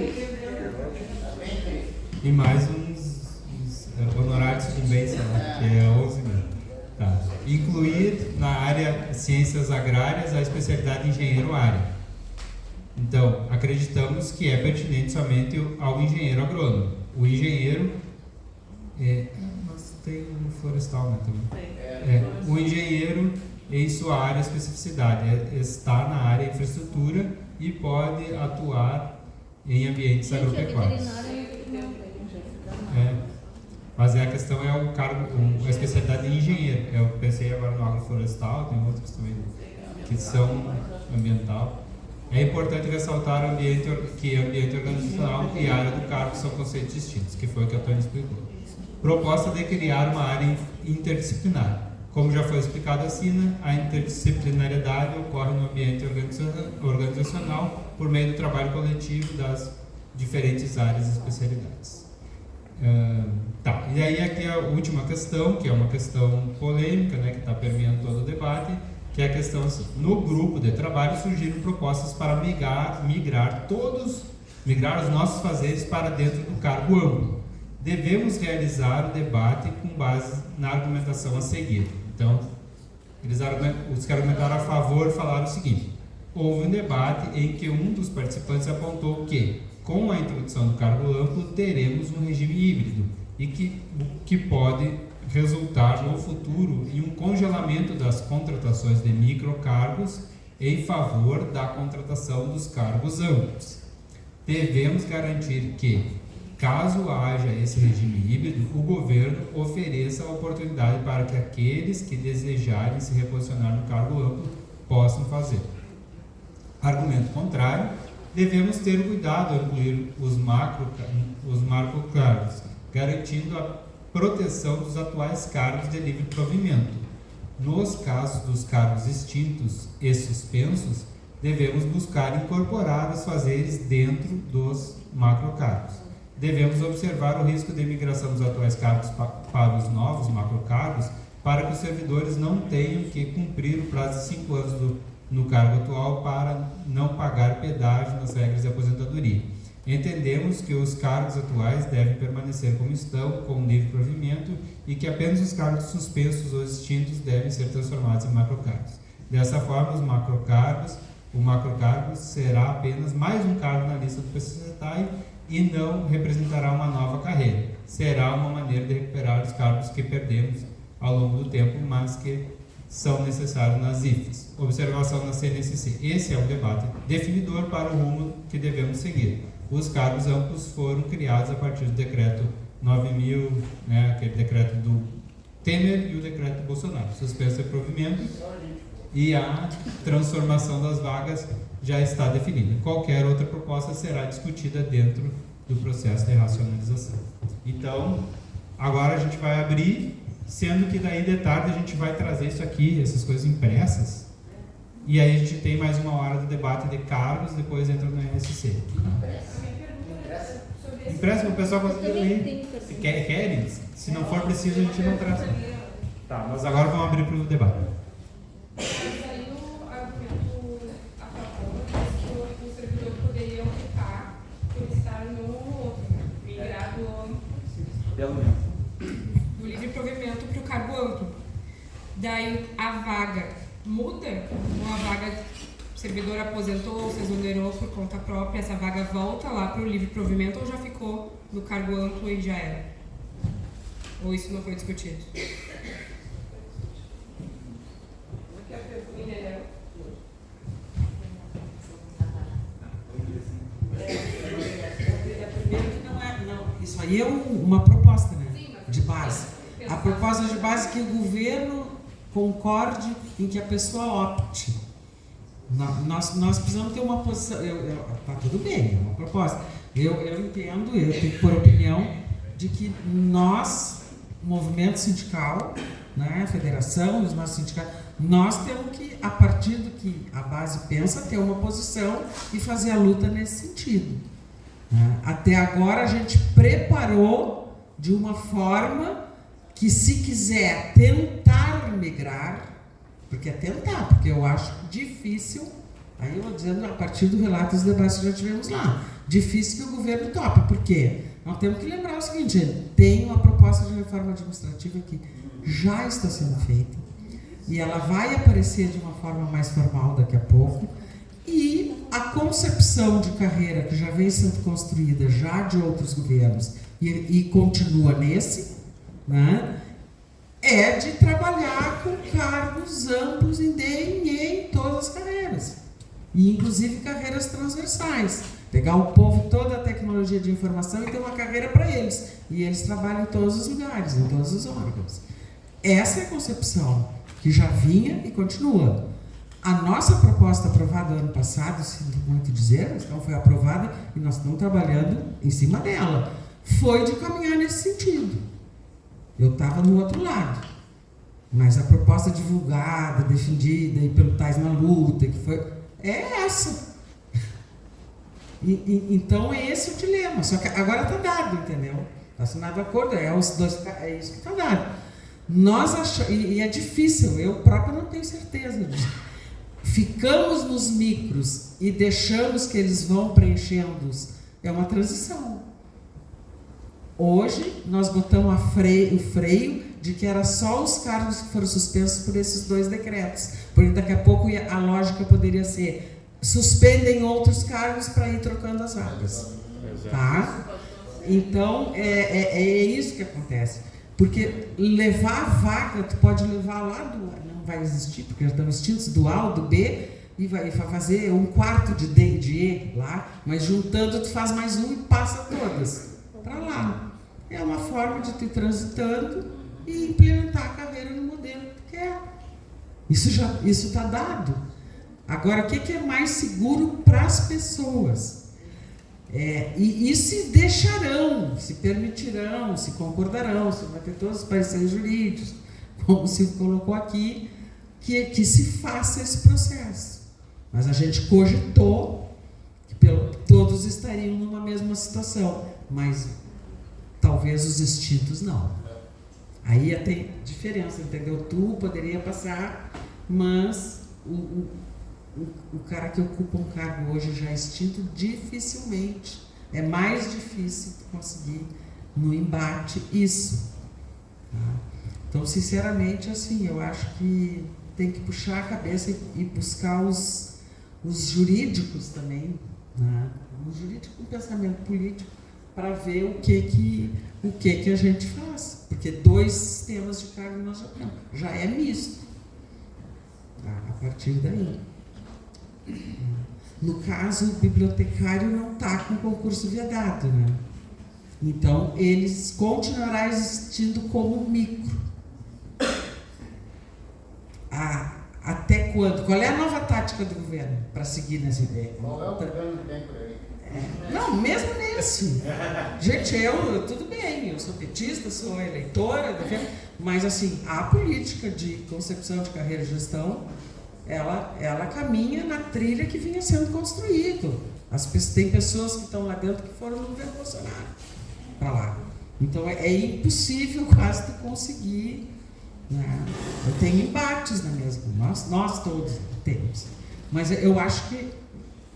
Tá bem triste. E mais uns honorários de sucumbência, né? Que é 11 mil. Tá. Incluir na área ciências agrárias a especialidade de engenheiro área. Então, acreditamos que é pertinente somente ao engenheiro agrônomo. O engenheiro mas tem um florestal, né, também. O engenheiro, em sua área especificidade, está na área infraestrutura e pode atuar em ambientes agropecuários. Mas a questão é o cargo, a especialidade de engenheiro. Eu pensei agora no agroflorestal, tem outros também que são ambiental. É importante ressaltar que ambiente organizacional e área do cargo são conceitos distintos, que foi o que a Tânia explicou. Proposta de criar uma área interdisciplinar. Como já foi explicado acima, a interdisciplinariedade ocorre no ambiente organizacional por meio do trabalho coletivo das diferentes áreas e especialidades. E aí aqui a última questão, que é uma questão polêmica, né, que está permeando todo o debate, que é a questão assim: no grupo de trabalho surgiram propostas para migrar os nossos fazeres para dentro do cargo amplo. Devemos realizar o debate com base na argumentação a seguir. Então, os que argumentaram a favor falaram o seguinte: houve um debate em que um dos participantes apontou que, com a introdução do cargo amplo, teremos um regime híbrido e que pode resultar no futuro em um congelamento das contratações de microcargos em favor da contratação dos cargos amplos. Devemos garantir que, caso haja esse regime híbrido, o governo ofereça a oportunidade para que aqueles que desejarem se reposicionar no cargo amplo possam fazer. Argumento contrário: devemos ter cuidado ao incluir os macrocargos, garantindo a proteção dos atuais cargos de livre provimento. Nos casos dos cargos extintos e suspensos, devemos buscar incorporar os fazeres dentro dos macrocargos. Devemos observar o risco de migração dos atuais cargos para os novos macrocargos, para que os servidores não tenham que cumprir o prazo de 5 anos no cargo atual para não pagar pedágio nas regras de aposentadoria. Entendemos que os cargos atuais devem permanecer como estão, com livre provimento, e que apenas os cargos suspensos ou extintos devem ser transformados em macrocargos. Dessa forma, o macrocargo será apenas mais um cargo na lista do PCCETAI e não representará uma nova carreira. Será uma maneira de recuperar os cargos que perdemos ao longo do tempo, mas que são necessários nas IFES. Observação na CNSC. Esse é o debate definidor para o rumo que devemos seguir. Os cargos amplos foram criados a partir do decreto 9.000, né, aquele decreto do Temer e o decreto do Bolsonaro. Suspenso de provimento e a transformação das vagas já está definida. Qualquer outra proposta será discutida dentro do processo de racionalização. Então, agora a gente vai abrir, sendo que daí de tarde a gente vai trazer isso aqui, essas coisas impressas, e aí a gente tem mais 1 hora de debate de cargos, depois entra no RSC. Impresso para o pessoal conseguir ler. Se querem, se não for preciso, a gente não traz. Tá, mas agora vamos abrir para o debate. Mas aí o argumento a favor é que o servidor poderia optar por estar no outro, migrar do livre provimento para o cargo amplo. Daí a vaga muda, ou a vaga o servidor aposentou, se exonerou por conta própria, essa vaga volta lá para o livre provimento ou já ficou no cargo amplo e já era? Ou isso não foi discutido? Isso aí é uma proposta, né? De base. A proposta de base é que o governo concorde em que a pessoa opte Nós precisamos ter uma posição. Tá tudo bem, é uma proposta. Eu entendo, eu tenho que pôr opinião de que nós, movimento sindical, né, federação, os nossos sindicatos, nós temos que, a partir do que a base pensa, ter uma posição e fazer a luta nesse sentido. Né? Até agora a gente preparou de uma forma que, se quiser tentar migrar, porque é tentar, porque eu acho difícil, aí eu vou dizendo a partir do relato dos debates que já tivemos lá, difícil que o governo tope, porque nós temos que lembrar o seguinte, tem uma proposta de reforma administrativa que já está sendo feita, e ela vai aparecer de uma forma mais formal daqui a pouco, e a concepção de carreira que já vem sendo construída já de outros governos e continua nesse, né, é de trabalhar com cargos amplos em todas as carreiras, e inclusive carreiras transversais. Pegar o povo, toda a tecnologia de informação e ter uma carreira para eles. E eles trabalham em todos os lugares, em todos os órgãos. Essa é a concepção que já vinha e continua. A nossa proposta aprovada ano passado, sinto muito dizer, então foi aprovada e nós estamos trabalhando em cima dela, foi de caminhar nesse sentido. Eu estava no outro lado. Mas a proposta divulgada, defendida e pelo Tais na Luta, que foi, é essa. Então é esse o dilema, só que agora está dado, entendeu? Está assinado o acordo, é isso que está dado. Nós achamos, e é difícil, eu próprio não tenho certeza disso. Ficamos nos micros e deixamos que eles vão preenchendo-os, é uma transição. Hoje nós botamos o freio de que era só os cargos que foram suspensos por esses 2 decretos, porque daqui a pouco a lógica poderia ser suspendem outros cargos para ir trocando as vagas. Tá? Então, é isso que acontece. Porque levar a vaga, tu pode levar lá do... Não vai existir, porque já estão extintos, do A ou do B, e vai fazer 1/4 de D e de E lá, mas juntando tu faz mais um e passa todas para lá. É uma forma de tu ir transitando e implementar a carreira no modelo que tu quer. Isso está dado. Agora, o que é mais seguro para as pessoas? E se deixarão, se permitirão, se concordarão, se vai ter todos os pareceres jurídicos, como se colocou aqui, que se faça esse processo. Mas a gente cogitou que todos estariam numa mesma situação, mas talvez os extintos não. Aí ia ter diferença, entendeu? Tu poderia passar, mas o cara que ocupa um cargo hoje já extinto, dificilmente. É mais difícil conseguir no embate isso. Tá? Então, sinceramente, assim, eu acho que tem que puxar a cabeça e buscar os jurídicos também, né? O jurídico com pensamento político, para ver o que a gente faz. Porque 2 sistemas de cargo nós já temos. Já é misto. Tá? A partir daí. No caso, o bibliotecário não está com concurso vedado, né? Então, eles continuará existindo como micro. Até quando? Qual é a nova tática do governo para seguir nessa ideia? Qual é o governo que tem por aí? Não, mesmo nesse. Gente, tudo bem, eu sou petista, sou eleitora, mas assim, a política de concepção de carreira e gestão, ela caminha na trilha que vinha sendo construído. Tem pessoas que estão lá dentro que foram no governo Bolsonaro para lá. Então é impossível quase tu conseguir, né? Eu tenho embates na mesma, nós todos temos. Mas eu acho que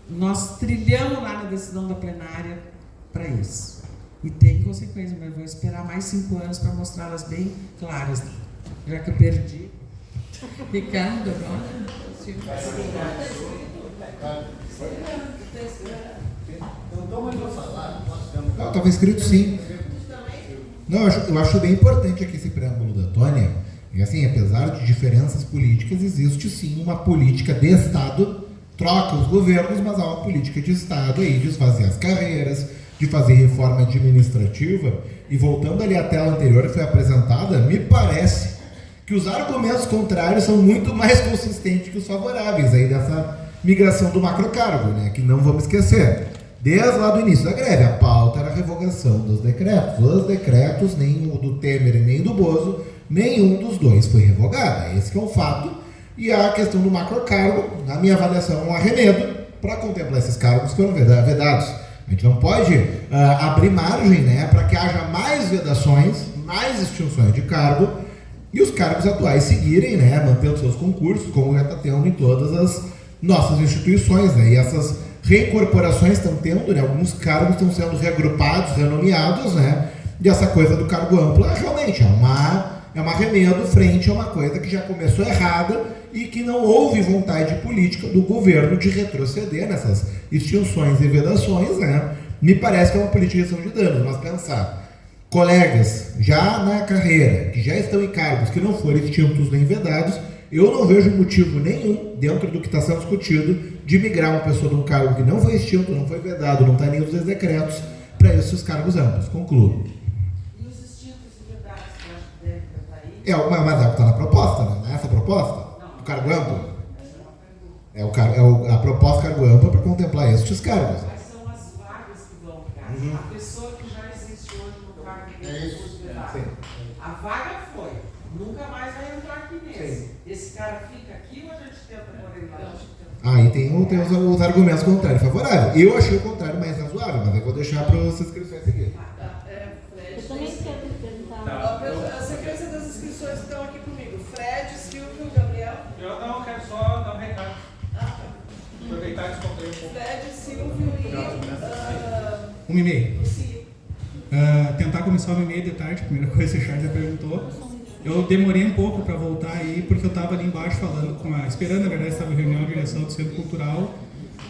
nós trilhamos lá na decisão da plenária para isso. E tem consequências, mas eu vou esperar mais 5 anos para mostrá-las bem claras, já que eu perdi. Ricardo, agora. Não, estava escrito sim. Não, eu acho bem importante aqui esse preâmbulo da Tônia. E assim, apesar de diferenças políticas, existe sim uma política de Estado, troca os governos, mas há uma política de Estado aí, de esvaziar as carreiras, de fazer reforma administrativa. E voltando ali à tela anterior que foi apresentada, me parece que os argumentos contrários são muito mais consistentes que os favoráveis aí migração do macrocargo, né? Que não vamos esquecer. Desde lá do início da greve, a pauta era a revogação dos decretos. Os decretos, nem o do Temer e nem do Bozo, nenhum dos dois foi revogado. Esse que é o fato. E a questão do macrocargo, na minha avaliação, é um arremedo para contemplar esses cargos que foram vedados. A gente não pode abrir margem, né, para que haja mais vedações, mais extinções de cargo e os cargos atuais seguirem, né, mantendo seus concursos, como já está tendo em todas as nossas instituições, né, e essas reincorporações estão tendo, né, alguns cargos estão sendo reagrupados, renomeados, né, e essa coisa do cargo amplo realmente é um arremedo frente a uma coisa que já começou errada e que não houve vontade política do governo de retroceder nessas extinções e vedações, né? Me parece que é uma política de redução de danos, mas pensar, colegas já na carreira, que já estão em cargos que não foram extintos nem vedados, eu não vejo motivo nenhum, dentro do que está sendo discutido, de migrar uma pessoa de um cargo que não foi extinto, não foi vedado, não está em nenhum dos decretos, para esses cargos amplos. Concluo. E os extintos e vedados, que eu acho que devem estar aí? Mas é o que está na proposta, né? Essa proposta? O cargo amplo? A proposta cargo amplo para contemplar estes cargos. Quais são as vagas que vão ficar? A pessoa que já existe hoje no cargo de recurso vedado. A vaga foi. Nunca mais vai entrar aqui nesse. Sim. Esse cara fica aqui ou a gente tenta pôr ele lá? Aí tem os argumentos contrários e favoráveis. Eu achei o contrário mais razoável, mas eu vou deixar para as inscrições seguir. Eu também quero perguntar. A sequência das inscrições estão aqui comigo. Fred, Silvio, Gabriel. Eu não quero só dar um recado. Aproveitar e descontar um pouco. Fred, Silvio e... 1h30. Tentar começar 1h30 de tarde, a primeira coisa que o Charles já perguntou. Eu demorei um pouco para voltar aí, porque eu estava ali embaixo falando esperando, na verdade, estava em reunião de direção do Centro Cultural,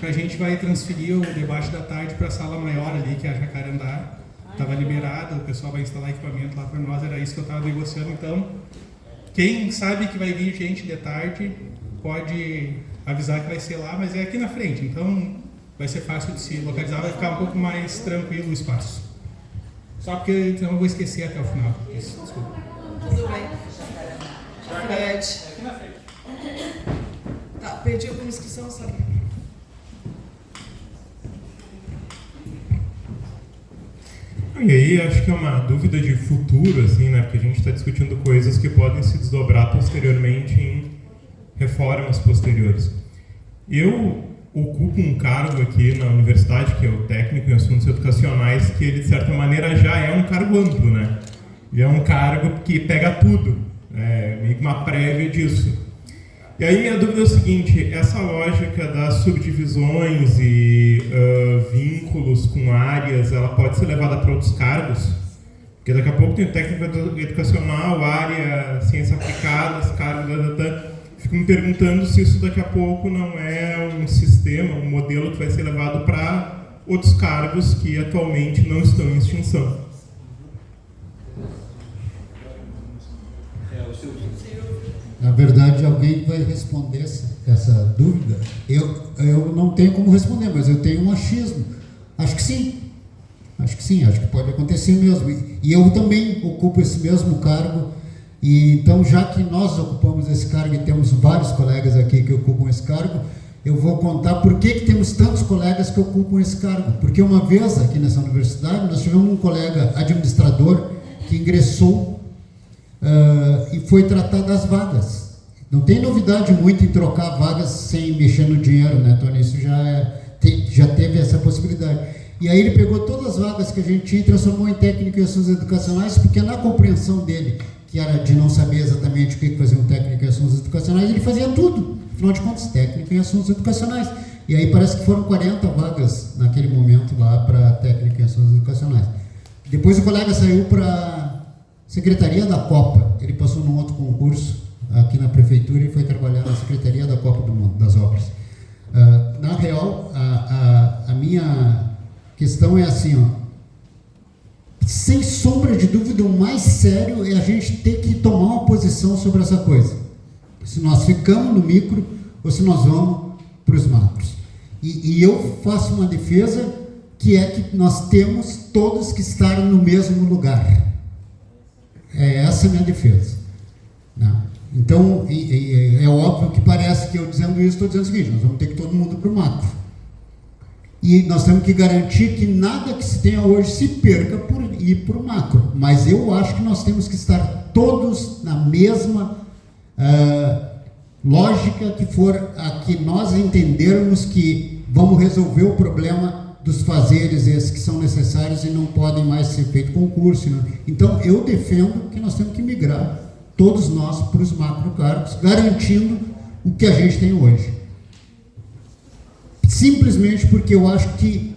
que a gente vai transferir o debate da tarde para a sala maior ali, que é a Jacarandá. Estava liberado, o pessoal vai instalar equipamento lá para nós, era isso que eu estava negociando. Então, quem sabe que vai vir gente de tarde, pode avisar que vai ser lá, mas é aqui na frente, então vai ser fácil de se localizar, vai ficar um pouco mais tranquilo o espaço. Só porque eu não vou esquecer até o final. Isso, desculpa. Tudo bem. Fred. Tá, perdi alguma inscrição, sabe? E aí acho que é uma dúvida de futuro, assim, né? Porque a gente está discutindo coisas que podem se desdobrar posteriormente em reformas posteriores. Eu ocupo um cargo aqui na universidade, que é o técnico em assuntos educacionais, que ele, de certa maneira, já é um cargo amplo, né? Já é um cargo que pega tudo, meio que uma prévia disso. E aí minha dúvida é o seguinte, essa lógica das subdivisões e vínculos com áreas, ela pode ser levada para outros cargos? Porque daqui a pouco tem o técnico educacional, área, ciência aplicada, cargo, fico me perguntando se isso daqui a pouco não é um sistema, um modelo que vai ser levado para outros cargos que atualmente não estão em extinção. Na verdade, alguém vai responder essa dúvida. Eu não tenho como responder, mas eu tenho um achismo. Acho que sim, acho que pode acontecer mesmo. E eu também ocupo esse mesmo cargo. E então, já que nós ocupamos esse cargo e temos vários colegas aqui que ocupam esse cargo, eu vou contar por que temos tantos colegas que ocupam esse cargo. Porque uma vez aqui nessa universidade, nós tivemos um colega administrador que ingressou e foi tratar das vagas. Não tem novidade muito em trocar vagas sem mexer no dinheiro, né, Tony? Isso já teve essa possibilidade. E aí ele pegou todas as vagas que a gente tinha e transformou em técnico em assuntos educacionais, porque na compreensão dele, que era de não saber exatamente o que fazia um técnico em assuntos educacionais, ele fazia tudo. Afinal de contas, técnico em assuntos educacionais. E aí parece que foram 40 vagas naquele momento lá para técnico em assuntos educacionais. Depois o colega saiu para Secretaria da Copa. Ele passou num outro concurso aqui na prefeitura e foi trabalhar na Secretaria da Copa do Mundo, das Obras. Na real, a minha questão é assim, ó, sem sombra de dúvida, o mais sério é a gente ter que tomar uma posição sobre essa coisa. Se nós ficamos no micro ou se nós vamos para os macros. E eu faço uma defesa que é que nós temos todos que estar no mesmo lugar. Essa é a minha defesa. Né? Então, é óbvio que parece que eu dizendo isso, estou dizendo o seguinte: nós vamos ter que todo mundo para o macro. E nós temos que garantir que nada que se tenha hoje se perca por ir para o macro. Mas eu acho que nós temos que estar todos na mesma lógica, que for a que nós entendermos que vamos resolver o problema dos fazeres esses que são necessários e não podem mais ser feito concurso. Né? Então, eu defendo que nós temos que migrar, todos nós, para os macrocargos, garantindo o que a gente tem hoje. Simplesmente porque eu acho que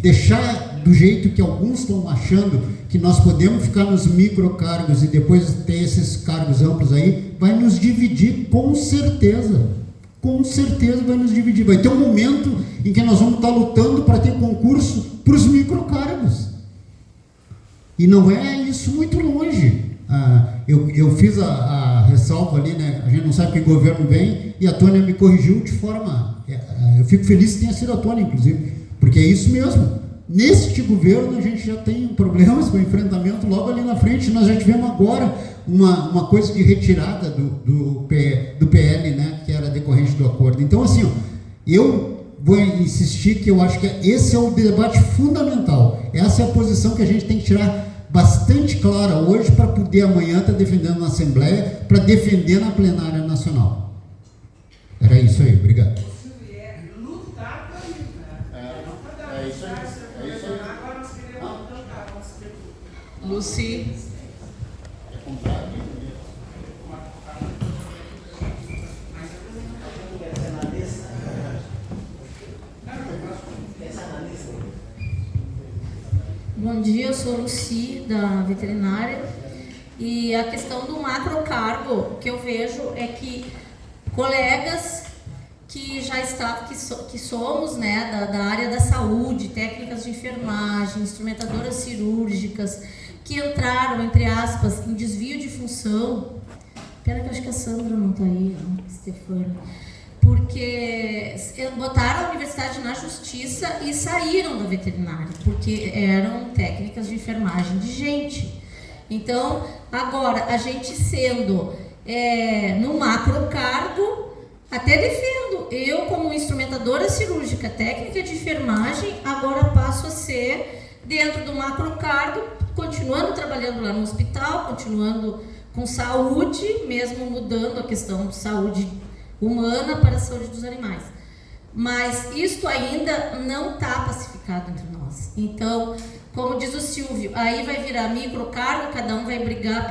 deixar do jeito que alguns estão achando, que nós podemos ficar nos microcargos e depois ter esses cargos amplos aí, vai nos dividir com certeza. Com certeza vai nos dividir. Vai ter um momento em que nós vamos estar lutando para ter concurso para os microcargos. E não é isso muito longe. Eu fiz a ressalva ali, né? A gente não sabe que governo vem, e a Tônia me corrigiu de forma... eu fico feliz que tenha sido a Tônia, inclusive, porque é isso mesmo. Neste governo a gente já tem problemas com o enfrentamento logo ali na frente. Nós já tivemos agora uma coisa de retirada do PL, né, que era decorrente do acordo. Então, assim, ó, eu vou insistir que eu acho que esse é o debate fundamental. Essa é a posição que a gente tem que tirar bastante clara hoje, para poder amanhã estar defendendo na Assembleia, para defender na plenária nacional. Era isso aí, obrigado. Lutar para isso, né? É isso aí. Agora nós queremos lutar. Lucy. Bom dia, eu sou Lucy, da veterinária, e a questão do macrocargo que eu vejo é que colegas que já estavam, que somos, né, da área da saúde, técnicas de enfermagem, instrumentadoras cirúrgicas, que entraram, entre aspas, em desvio de função. Pena que eu acho que a Sandra não está aí, a Stefana. Porque botaram a universidade na justiça e saíram da veterinária, porque eram técnicas de enfermagem de gente. Então, agora, a gente sendo no macrocargo, até defendo. Eu, como instrumentadora cirúrgica, técnica de enfermagem, agora passo a ser, dentro do macrocargo, continuando trabalhando lá no hospital, continuando com saúde, mesmo mudando a questão de saúde humana para a saúde dos animais. Mas isto ainda não está pacificado entre nós. Então, como diz o Silvio, aí vai virar microcargo, cada um vai brigar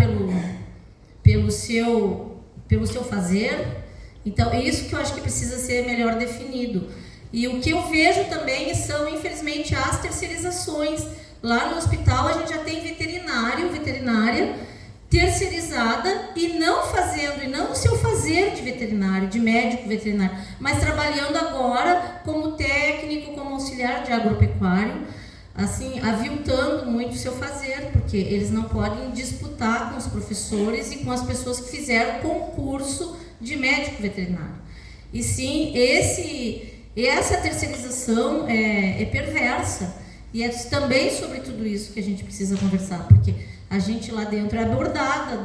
pelo seu fazer. Então, é isso que eu acho que precisa ser melhor definido. E o que eu vejo também são, infelizmente, as terceirizações. Lá no hospital a gente já tem veterinária terceirizada e não fazendo, e não o seu fazer de veterinário, de médico veterinário, mas trabalhando agora como técnico, como auxiliar de agropecuário, assim, aviltando muito o seu fazer, porque eles não podem disputar com os professores e com as pessoas que fizeram concurso de médico veterinário. E sim, essa terceirização é perversa, e é também sobre tudo isso que a gente precisa conversar, porque a gente lá dentro é abordada,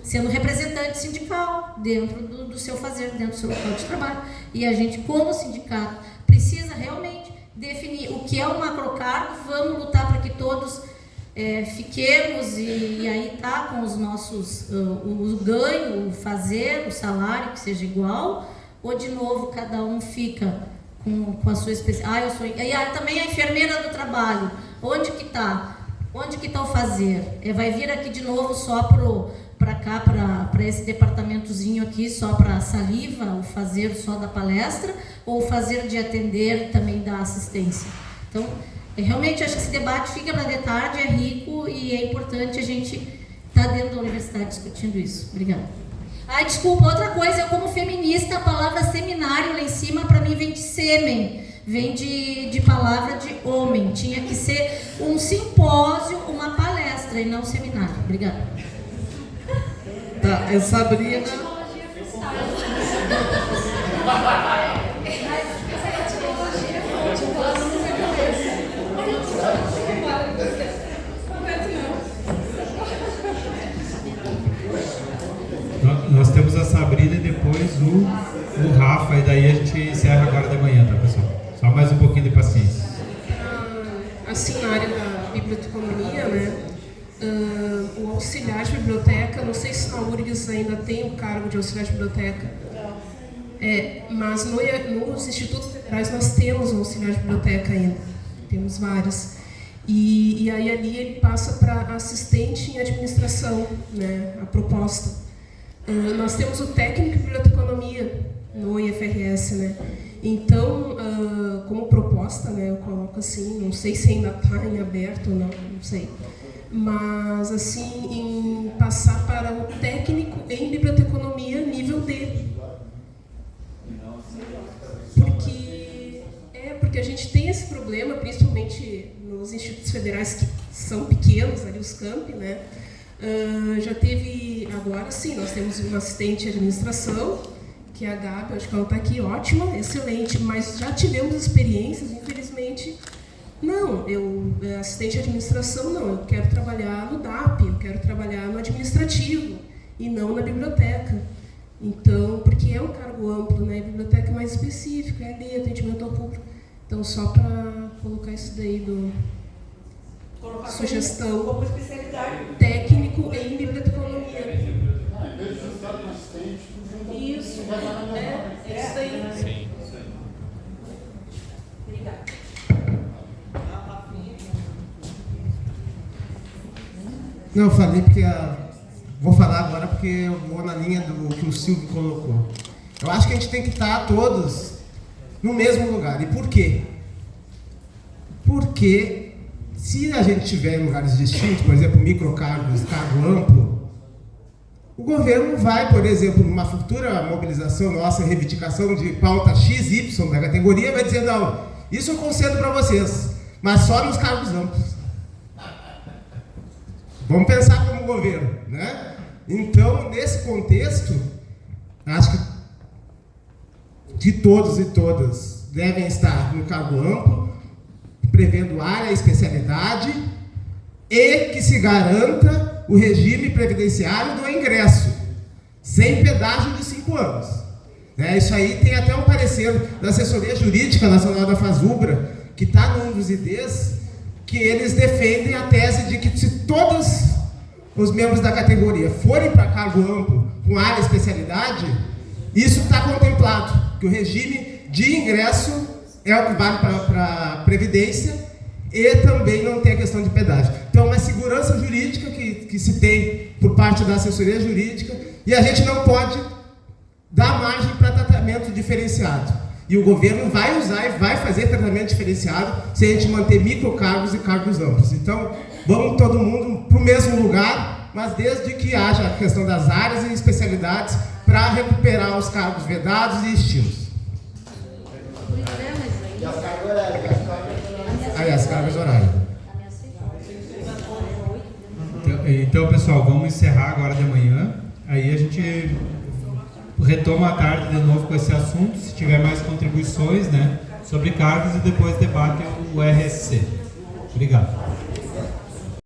sendo representante sindical, dentro do seu fazer, dentro do seu local de trabalho. E a gente, como sindicato, precisa realmente definir o que é o macrocargo, vamos lutar para que todos fiquemos, e aí tá com os nossos, o ganho, o fazer, o salário, que seja igual, ou de novo cada um fica com a sua especialidade. Também a enfermeira do trabalho, onde que está? Onde que está o fazer? Vai vir aqui de novo só para cá, para esse departamentozinho aqui, só para saliva, o fazer só da palestra, ou o fazer de atender também da assistência? Então, realmente acho que esse debate fica para de tarde, é rico, e é importante a gente estar dentro da universidade discutindo isso. Obrigada. Desculpa, outra coisa, eu como feminista, a palavra seminário lá em cima para mim vem de sêmen. Vem de palavra de homem. Tinha que ser um simpósio, uma palestra e não um seminário. Obrigada. Tá, Sabrina. Nós temos a Sabrina e depois o Rafa, e daí a gente encerra agora de manhã, tá, pessoal? Só mais um pouquinho de paciência. Assim, na área da biblioteconomia, né? O auxiliar de biblioteca, não sei se na URGS ainda tem o cargo de auxiliar de biblioteca, mas nos institutos federais nós temos um auxiliar de biblioteca ainda, temos vários. E aí ali ele passa para assistente em administração, né, a proposta. Nós temos o técnico de biblioteconomia no IFRS, né? Então, como proposta, né, eu coloco assim, não sei se ainda está em aberto ou não sei. Mas, assim, em passar para o técnico em biblioteconomia nível D. Porque a gente tem esse problema, principalmente nos institutos federais que são pequenos, ali os campi, né? Já teve, agora sim, nós temos uma assistente de administração, que é a Gabi, acho que ela está aqui, ótima, excelente, mas já tivemos experiências, infelizmente, não, assistente de administração não, eu quero trabalhar no DAP, eu quero trabalhar no administrativo e não na biblioteca. Então, porque é um cargo amplo, né? A biblioteca é mais específica, é ali, atendimento ao público. Então, só para colocar isso daí do sugestão como especialidade. Técnico em biblioteconomia. Isso, é isso daí. Sim. Obrigada. Não, eu falei porque vou falar agora porque eu vou na linha do que o Silvio colocou. Eu acho que a gente tem que estar todos no mesmo lugar. E por quê? Porque se a gente tiver em lugares distintos, por exemplo, microcargos, cargo amplo, o governo vai, por exemplo, numa futura mobilização nossa, reivindicação de pauta XY da categoria, vai dizer, não, isso eu concedo para vocês, mas só nos cargos amplos. Vamos pensar como governo, né? Então, nesse contexto, acho que todos e todas devem estar no cargo amplo, prevendo área e especialidade, e que se garanta o regime previdenciário do ingresso, sem pedágio de 5 anos. Isso aí tem até um parecer da Assessoria Jurídica Nacional da FASUBRA, que está num dos IDs, que eles defendem a tese de que se todos os membros da categoria forem para cargo amplo com área e especialidade, isso está contemplado, que o regime de ingresso é o que vale para a Previdência e também não tem a questão de pedágio. Então, uma segurança jurídica que se tem por parte da assessoria jurídica, e a gente não pode dar margem para tratamento diferenciado. E o governo vai usar e vai fazer tratamento diferenciado se a gente manter microcargos e cargos amplos. Então, vamos todo mundo para o mesmo lugar, mas desde que haja a questão das áreas e especialidades para recuperar os cargos vedados e extintos. E as cargas horárias? Aí, as cargas horárias. Então, pessoal, vamos encerrar agora de manhã. Aí a gente retoma à tarde de novo com esse assunto, se tiver mais contribuições, né, sobre cargos, e depois debate o RSC. Obrigado.